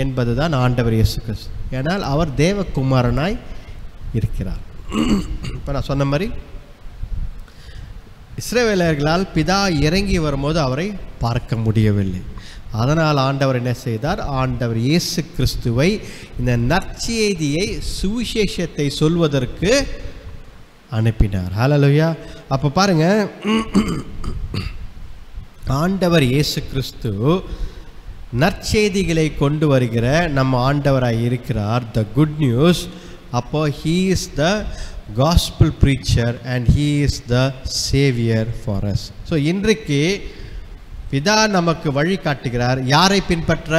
என்பதுதான் ஆண்டவர் இயேசு கிறிஸ்து. ஏனால் அவர் தேவகுமாரனாய் இருக்கிறார். இப்போ நான் சொன்ன மாதிரி இஸ்ரவேலர்களால் பிதா இறங்கி வரும்போது அவரை பார்க்க முடியவில்லை. அதனால் ஆண்டவர் என்ன செய்தார்? ஆண்டவர் இயேசு கிறிஸ்துவை இந்த நற்செய்தியை, சுவிசேஷத்தை சொல்வதற்கு அனுப்பினார். ஹல்லேலூயா. அப்போ பாருங்க, ஆண்டவர் இயேசு கிறிஸ்து நற்செய்திகளை கொண்டு வருகிற நம்ம ஆண்டவராய் இருக்கிறார், த குட் நியூஸ். அப்போ he is the gospel preacher and he is the Xavier for us. So இன்றைக்கு பிதா நமக்கு வழி காட்டுகிறார். யாரை பின்பற்ற?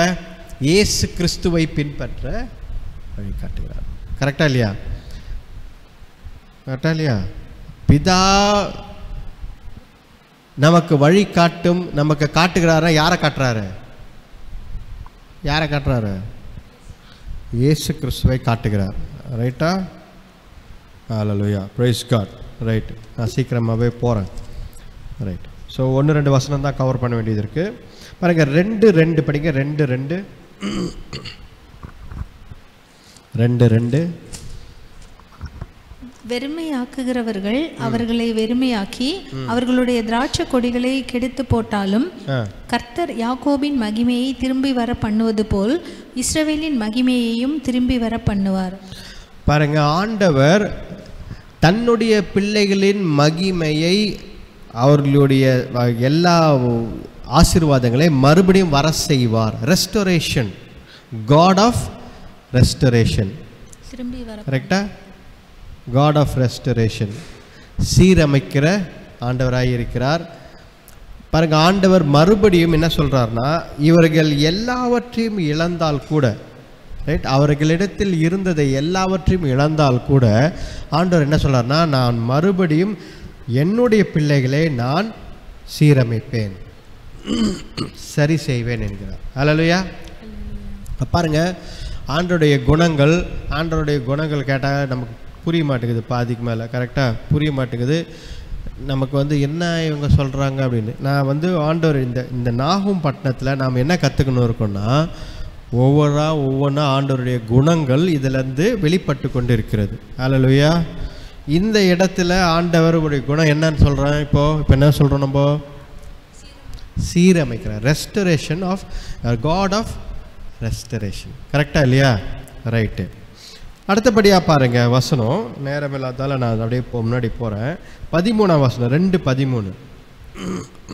இயேசு கிறிஸ்துவை பின்பற்ற வழி காட்டுகிறார். கரெக்டா இல்லையா? கரெக்டா இல்லையா? பிதா நமக்கு வழி காட்டும், நமக்கு காட்டுகிறாரா? யாரை காட்டுறாரு? இயேசு கிறிஸ்துவை காட்டுகிறார். ரைட்டா? ஹல்லேலூயா, பிரைஸ் காட். ரைட், நான் சீக்கிரமாகவே போகிறேன். ரைட். ஸோ 1-2 வசனம் தான் கவர் பண்ண வேண்டியது இருக்குது. பாருங்க, 2:2 படிங்க. 2:2 வெறுமையாக்குகிறவர்கள் அவர்களை வெறுமையாக்கி அவர்களுடைய திராட்சை கொடிகளை கெடுத்து போட்டாலும் கர்த்தர் யாக்கோபின் மகிமையை திரும்பி வர பண்ணுவது போல் இஸ்ரவேலின் மகிமையையும் திரும்பி வர பண்ணுவார். பாருங்க, ஆண்டவர் தன்னுடைய பிள்ளைகளின் மகிமையை, அவர்களுடைய எல்லா ஆசீர்வாதங்களை மறுபடியும் வர செய்வார். Restoration, God of restoration. திரும்பி வர. கரெக்டா? காட் ஆஃப் ரெஸ்டரேஷன், சீரமைக்கிற ஆண்டவராக இருக்கிறார். பாருங்க, ஆண்டவர் மறுபடியும் என்ன சொல்றாருன்னா, இவர்கள் எல்லாவற்றையும் இழந்தால் கூட, ரைட், அவர்களிடத்தில் இருந்ததை எல்லாவற்றையும் இழந்தால் கூட ஆண்டவர் என்ன சொல்றாருன்னா, நான் மறுபடியும் என்னுடைய பிள்ளைகளை நான் சீரமைப்பேன், சரி செய்வேன் என்கிறார். ஹல்லேலூயா. பாருங்க, ஆண்டவருடைய குணங்கள் கேட்டால் நமக்கு புரிய மாட்டேங்குது. பாதிக்கு மேலே கரெக்டாக புரிய மாட்டேங்குது. நமக்கு என்ன இவங்க சொல்கிறாங்க அப்படின்னு. நான் ஆண்டவர் இந்த நாகும் பட்டணத்தில் நாம் என்ன கற்றுக்கணும் இருக்கோன்னா, ஒவ்வொன்றா ஆண்டவருடைய குணங்கள் இதிலேருந்து வெளிப்பட்டு கொண்டு இருக்கிறது. ஹல்லேலூயா. இந்த இடத்துல ஆண்டவருடைய குணம் என்னன்னு சொல்கிறேன். இப்போ என்ன சொல்கிறோம்? நம்ம சீரமைக்கிறேன். Restoration of God of restoration. கரெக்டாக இல்லையா? ரைட்டு. அடுத்தபடியாக பாருங்கள், வசனம் நேரம் இல்லாதால நான் அப்படியே முன்னாடி போகிறேன். 13ஆம் வசனம், 2:13.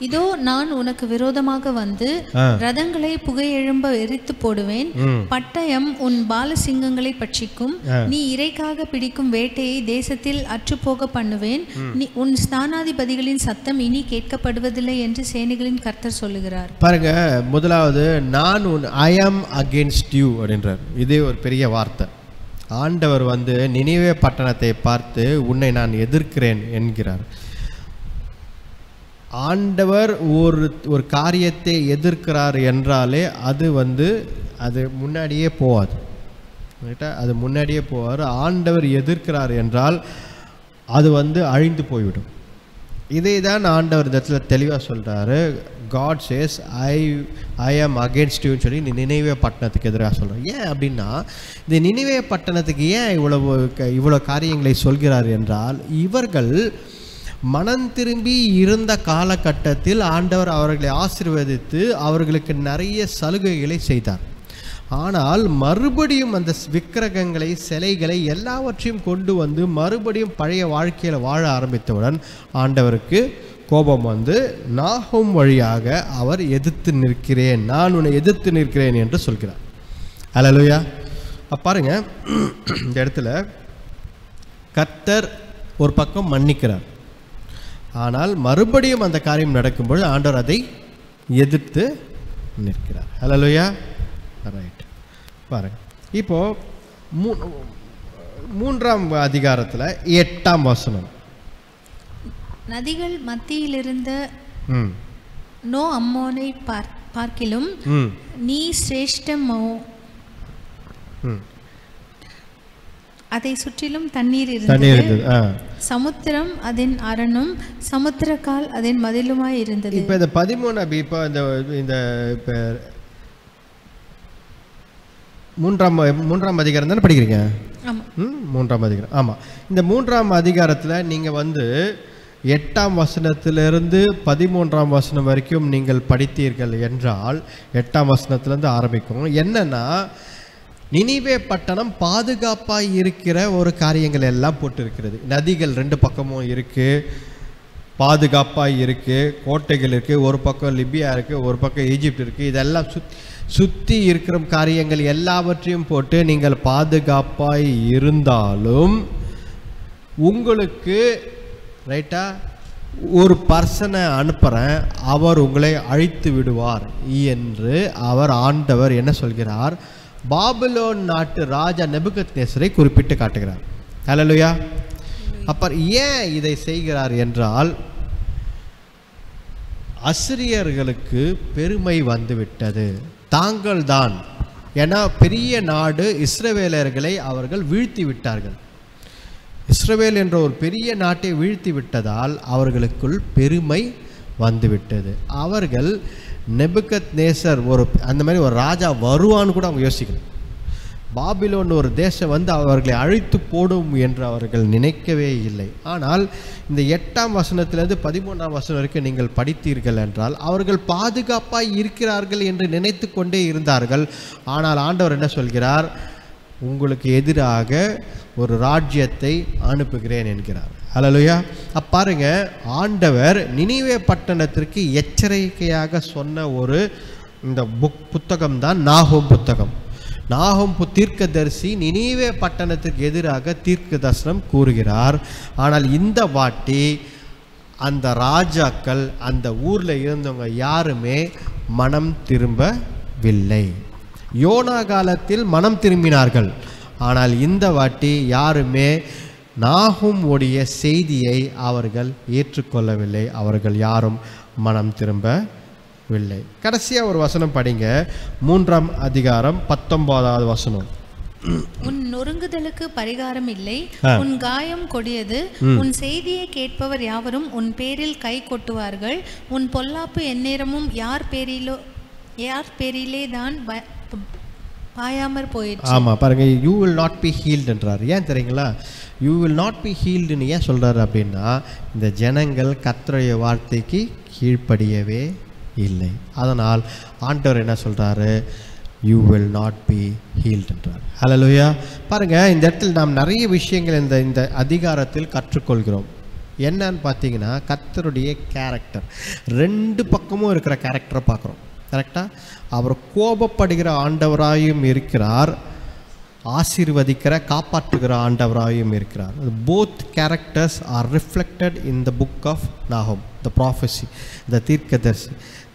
இதோ நான் உனக்கு விரோதமாக வந்து ரதங்களை புகையெழும்ப எரித்து போடுவேன். பட்டயம் உன் பாலசிங்கங்களை பட்சிக்கும். நீ இறைக்காக பிடிக்கும் வேட்டையை தேசத்தில் அற்றுப்போக பண்ணுவேன். நீ உன் ஸ்தானாதிபதிகளின் சத்தம் இனி கேட்கப்படுவதில்லை என்று சேனைகளின் கர்த்தர் சொல்லுகிறார். பாருங்க, முதலாவது நான் ஐ ஆம் அகேன்ஸ்ட் யூ அப்படின்றார். இதே ஒரு பெரிய வார்த்தை. ஆண்டவர் வந்து நினிவே பட்டணத்தை பார்த்து உன்னை நான் எதிர்க்கிறேன் என்கிறார். ஆண்டவர் ஒரு காரியத்தை எதிர்க்கிறார் என்றாலே அது முன்னாடியே போவாது. ரைட்டா? அது முன்னாடியே போவார். ஆண்டவர் எதிர்க்கிறார் என்றால் அது அழிந்து போய்விடும். இதை தான் ஆண்டவர் இந்த இடத்துல தெளிவாக சொல்கிறாரு. God says I am against you சொல்லி நினிவே பட்டணத்துக்கு எதிராக சொல்கிறார். ஏன் அப்படின்னா, இந்த நினிவே பட்டணத்துக்கு ஏன் இவ்வளோ காரியங்களை சொல்கிறார் என்றால், இவர்கள் மனம் திரும்பி இருந்த காலகட்டத்தில் ஆண்டவர் அவர்களை ஆசீர்வதித்து அவர்களுக்கு நிறைய சலுகைகளை செய்தார். ஆனால் மறுபடியும் அந்த விக்கிரகங்களை, சிலைகளை எல்லாவற்றையும் கொண்டு வந்து மறுபடியும் பழைய வாழ்க்கையில் வாழ ஆரம்பித்தவுடன் ஆண்டவருக்கு கோபம் வந்து நாகும் வழியாக அவர் எதிர்த்து நிற்கிறேன், நான் உன்னை எதிர்த்து நிற்கிறேன் என்று சொல்கிறார். அல்லேலூயா. பாருங்க, இந்த இடத்துல கர்த்தர் ஒரு பக்கம் மன்னிக்கிறார். ஆனால் மறுபடியும் அந்த காரியம் நடக்கும்பொழுது ஆண்டவர் அதை எதிர்த்து நிற்கிறார். அல்லேலூயா. ரைட். பாருங்க, இப்போ 3ஆம் அதிகாரத்தில் 8ஆம் வசனம். நதிகள் மத்தியில் இருந்த நோ அம்மோனை பார்க்கிலும் நீ சிரேஷ்டமோ, அதை சுற்றிலும் தண்ணீர் இருந்தது. சமுத்திரம் அதன் அரணும், சமுத்திரக்கால் அதன் மதிலுமாய் இருந்தது. இப்போ இந்த 13 இப்போ இந்த 3ஆம் அதிகாரம் தானே படிக்கிறீங்க? ஆமாம், 3ஆம் அதிகாரம். ஆமாம், இந்த 3ஆம் அதிகாரத்தில் நீங்கள் 8ஆம் வசனத்திலிருந்து 13ஆம் வசனம் வரைக்கும் நீங்கள் படித்தீர்கள் என்றால் 8ஆம் வசனத்திலேருந்து ஆரம்பிக்கும். என்னன்னா, நினிவே பட்டணம் பாதுகாப்பாக இருக்கிற ஒரு காரியங்கள் எல்லாம் போட்டு இருக்கிறது. நதிகள் 2 பக்கமும் இருக்குது, பாதுகாப்பாக இருக்குது, கோட்டைகள் இருக்குது. ஒரு பக்கம் லிபியா இருக்குது, ஒரு பக்கம் ஈஜிப்ட் இருக்குது. இதெல்லாம் சுற்றி இருக்கிற காரியங்கள் எல்லாவற்றையும் போட்டு நீங்கள் பாதுகாப்பாக இருந்தாலும் உங்களுக்கு ரைட்டா ஒரு பர்சனை அனுப்புகிறேன், அவர் உங்களை அழித்து விடுவார் என்று ஆண்டவர் என்ன சொல்கிறார்? பாபிலோன் நாட்டு ராஜா நெபுகத்நேசரை குறிப்பிட்டு காட்டுகிறார். அல்லேலூயா. அப்புறம் ஏன் இதை செய்கிறார் என்றால், அசிரியர்களுக்கு பெருமை வந்துவிட்டது, தாங்கள் தான். ஏன்னா பெரிய நாடு இஸ்ரவேலர்களை அவர்கள் வீழ்த்தி விட்டார்கள். இஸ்ரவேல் என்ற ஒரு பெரிய நாட்டை வீழ்த்தி விட்டதால் அவர்களுக்குள் பெருமை வந்துவிட்டது. அவர்கள் நெபுகத்நேசர் அந்த மாதிரி ஒரு ராஜா வருவான்னு கூட அவங்க யோசிக்கணும். பாபிலோன் ஒரு தேசம் அவர்களை அழித்து போடும் என்று அவர்கள் நினைக்கவே இல்லை. ஆனால் இந்த 8ஆம் வசனத்திலிருந்து 13ஆம் வசனம் வரைக்கும் நீங்கள் படித்தீர்கள் என்றால் அவர்கள் பாதுகாப்பாக இருக்கிறார்கள் என்று நினைத்து கொண்டே இருந்தார்கள். ஆனால் ஆண்டவர் என்ன சொல்கிறார்? உங்களுக்கு எதிராக ஒரு ராஜ்யத்தை அனுப்புகிறேன் என்கிறார். அல்லேலூயா. பாருங்க, ஆண்டவர் நினிவே பட்டணத்திற்கு எச்சரிக்கையாக சொன்ன இந்த புத்தகம் தான் நாகூம் புத்தகம். நாகூம் தீர்க்கதரிசி நினிவே பட்டணத்திற்கு எதிராக தீர்க்க தரிசனம் கூறுகிறார். ஆனால் இந்த வாட்டி அந்த ராஜாக்கள், அந்த ஊரில் இருந்தவங்க யாருமே மனம் திரும்பவில்லை. யோனா காலத்தில் மனம் திரும்பினார்கள். ஆனால் இந்த வாட்டி யாருமே நாகூம் உடைய செய்தியை அவர்கள் ஏற்றுக்கொள்ளவில்லை. அவர்கள் யாரும் மனம் திரும்பவில்லை. கடைசியாக ஒரு வசனம் படிங்க, 3ஆம் அதிகாரம் 19வது வசனம். உன் நொறுங்குதலுக்கு பரிகாரம் இல்லை, உன் காயம் கொடியது, உன் செய்தியை கேட்பவர் யாவரும் உன் பேரில் கை கொட்டுவார்கள், உன் பொல்லாப்பு எந்நேரமும் யார் பேரிலே தான் பாயாமற் போயிடுச்சு. ஆமாம், பாருங்க, you will not be healed என்றார். ஏன் தெரியுங்களா? யூ வில் நாட் பி ஹீல்டுன்னு ஏன் சொல்கிறாரு அப்படின்னா, இந்த ஜனங்கள் கர்த்தருடைய வார்த்தைக்கு கீழ்ப்படியவே இல்லை. அதனால் ஆண்டவர் என்ன சொல்கிறாரு? You will not be healed என்றார். அல்லேலூயா. பாருங்கள், இந்த இடத்தில் நாம் நிறைய விஷயங்கள் இந்த அதிகாரத்தில் கற்றுக்கொள்கிறோம். என்னன்னு பார்த்தீங்கன்னா கர்த்தருடைய கேரக்டர். ரெண்டு பக்கமும் இருக்கிற கேரக்டரை பார்க்குறோம். கரெக்டாக? அவர் கோபப்படுகிற ஆண்டவராயும் இருக்கிறார், ஆசீர்வதிக்கிற காப்பாற்றுகிற ஆண்டவராயும் இருக்கிறார். Both characters are reflected in the book of நாகும், த ப்ராஃபஸி, த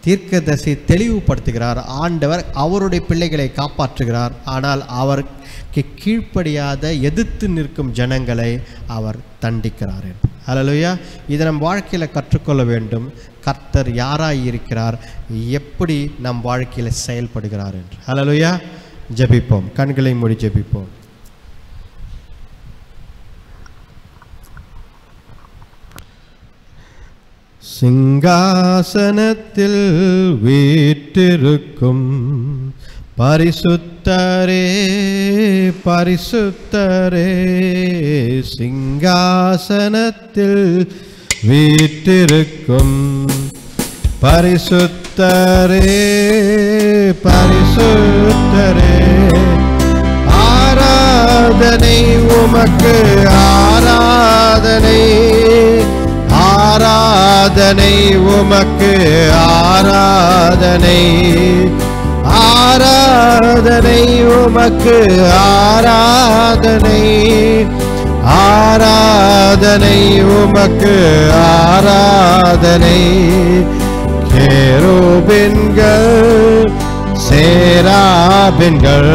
தீர்க்கதரிசி தெளிவுபடுத்துகிறார். ஆண்டவர் அவருடைய பிள்ளைகளை காப்பாற்றுகிறார், ஆனால் அவருக்கு கீழ்ப்படியாத எதிர்த்து நிற்கும் ஜனங்களை அவர் தண்டிக்கிறார். ஹல்லேலூயா. இதை நம் வாழ்க்கையில் கற்றுக்கொள்ள வேண்டும். கர்த்தர் யாராய் இருக்கிறார், எப்படி நம் வாழ்க்கையில் செயல்படுகிறார் என்று. ஹல்லேலூயா. ஜெபிப்போம். கண்களை மூடி ஜெபிப்போம். சிங்காசனத்தில் வீற்றிருக்கும் பரிசுத்தரே, பரிசுத்தரே, சிங்காசனத்தில் வீற்றிருக்கும் பரிசுத்தரே, பரிசுத்தரே, ஆராதனை உமக்கு, ஆராதனை, ஆராதனை உமக்கு, ஆராதனை, ஆராதனை உமக்கு, ஆராதனை, ஆராதனை உமக்கு, ஆராதனை. கேருபீன்கள் சேராபீன்கள்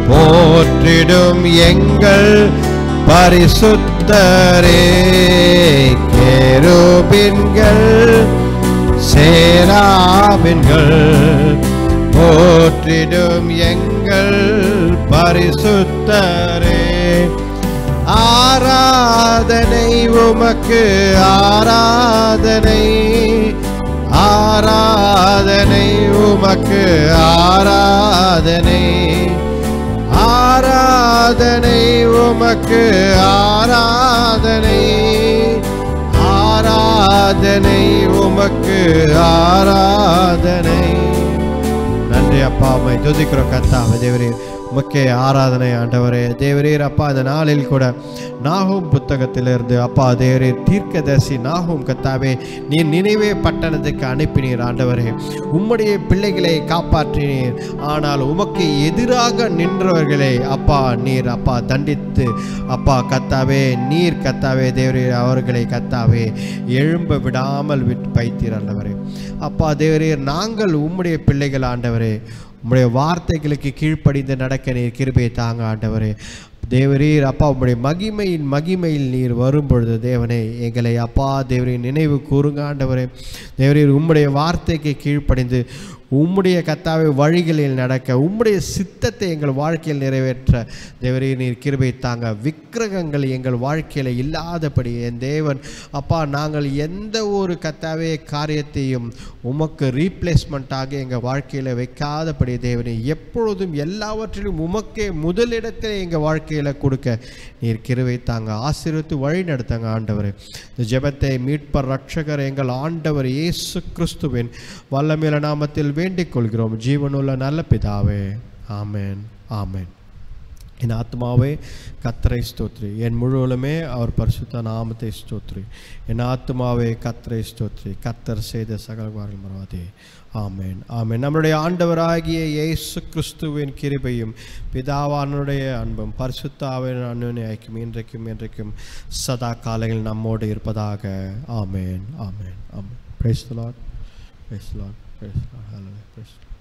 போற்றிடும் எங்கள் பரிசுத்தரே. கேருபீன்கள் சேராபீன்கள் போற்றிடும் எங்கள் பரிசுத்தரே. ஆராதனை உமக்கு, ஆராதனை, ஆராதனை உமக்கு, ஆராதனை, ஆராதனை உமக்கு, ஆராதனை, ஆராதனை உமக்கு, ஆராதனை. நன்றி அப்பா, உம்மை துதிக்கிறோம் கர்த்தாவே. தேவரீர் உமக்கே ஆராதனை ஆண்டவரே. தேவரீர் அப்பா, இந்த நாளில் கூட நாகும் புத்தகத்திலிருந்து அப்பா தேவரீர் தீர்க்கதரிசி நாகும் கர்த்தாவே நீர் நினைவே பட்டணத்துக்கு அனுப்பினீர் ஆண்டவரே. உம்முடைய பிள்ளைகளை காப்பாற்றினீர், ஆனால் உமக்கு எதிராக நின்றவர்களை அப்பா நீர் அப்பா தண்டித்து அப்பா கர்த்தாவே நீர் கர்த்தாவே தேவரீர் அவர்களை கர்த்தாவே எழும்ப விடாமல் வைத்தீர் ஆண்டவரே. அப்பா தேவரீர் நாங்கள் உம்முடைய பிள்ளைகள் ஆண்டவரே, உம்முடைய வார்த்தைகளுக்கு கீழ்ப்படிந்து நடக்க நீர் கிருபை தாங்க ஆண்டவரே. தேவரீர் அப்பா உம்முடைய மகிமையில் நீர் வரும்பொழுது தேவனே எங்களை அப்பா தேவரீர் நினைவு கூறுங்க ஆண்டவரே. தேவரீர் உம்முடைய வார்த்தைக்கு கீழ்ப்படிந்து உம்முடைய கர்த்தாவே வழிகளில் நடக்க உம்முடைய சித்தத்தை எங்கள் வாழ்க்கையில் நிறைவேற்ற தேவரீர் நீர் கிருபை தாங்க. விக்கிரகங்கள் எங்கள் வாழ்க்கையில் இல்லாதபடி என் தேவன் அப்பா நாங்கள் எந்த ஒரு கர்த்தாவே காரியத்தையும் உமக்கு ரீப்ளேஸ்மெண்ட்டாக எங்கள் வாழ்க்கையில் வைக்காதபடி தேவனே எப்பொழுதும் எல்லாவற்றிலும் உமக்கே முதலிடத்தில் எங்கள் வாழ்க்கையில் கொடுக்க நீர் கிருபை தாங்க. ஆசீர்வதித்து வழி நடத்துங்க ஆண்டவரே. இந்த ஜெபத்தை மீட்பர் ரட்சகர் எங்கள் ஆண்டவர் இயேசு கிறிஸ்துவின் வல்லமையுள்ள நாமத்தில் வேண்டிக் கொள்கிறோம் ஜீவனுள்ள நல்ல பிதாவே. ஆமென், ஆமென். என் ஆத்மாவே கர்த்தரை ஸ்தோத்ரி, என் முழுவலுமே அவர் பரிசுத்த நாமத்தை ஸ்தோத்ரி. என் ஆத்மாவே கர்த்தரை ஸ்தோத்ரி, கர்த்தர் செய்த சகல காரியங்களையும் மறவாதே. ஆமென், ஆமென். நம்முடைய ஆண்டவராகிய இயேசு கிறிஸ்துவின் கிருபையும் பிதாவானுடைய அன்பும் பரிசுத்த ஆவியின் அன்பின் ஐக்கியம் இன்றைக்கும் என்றைக்கும் சதா காலங்களில் நம்மோடு இருப்பதாக. ஆமென், ஆமென், ஆமென். Praise the Lord. Praise the Lord. Praise the Lord. Hallelujah. Praise the Lord.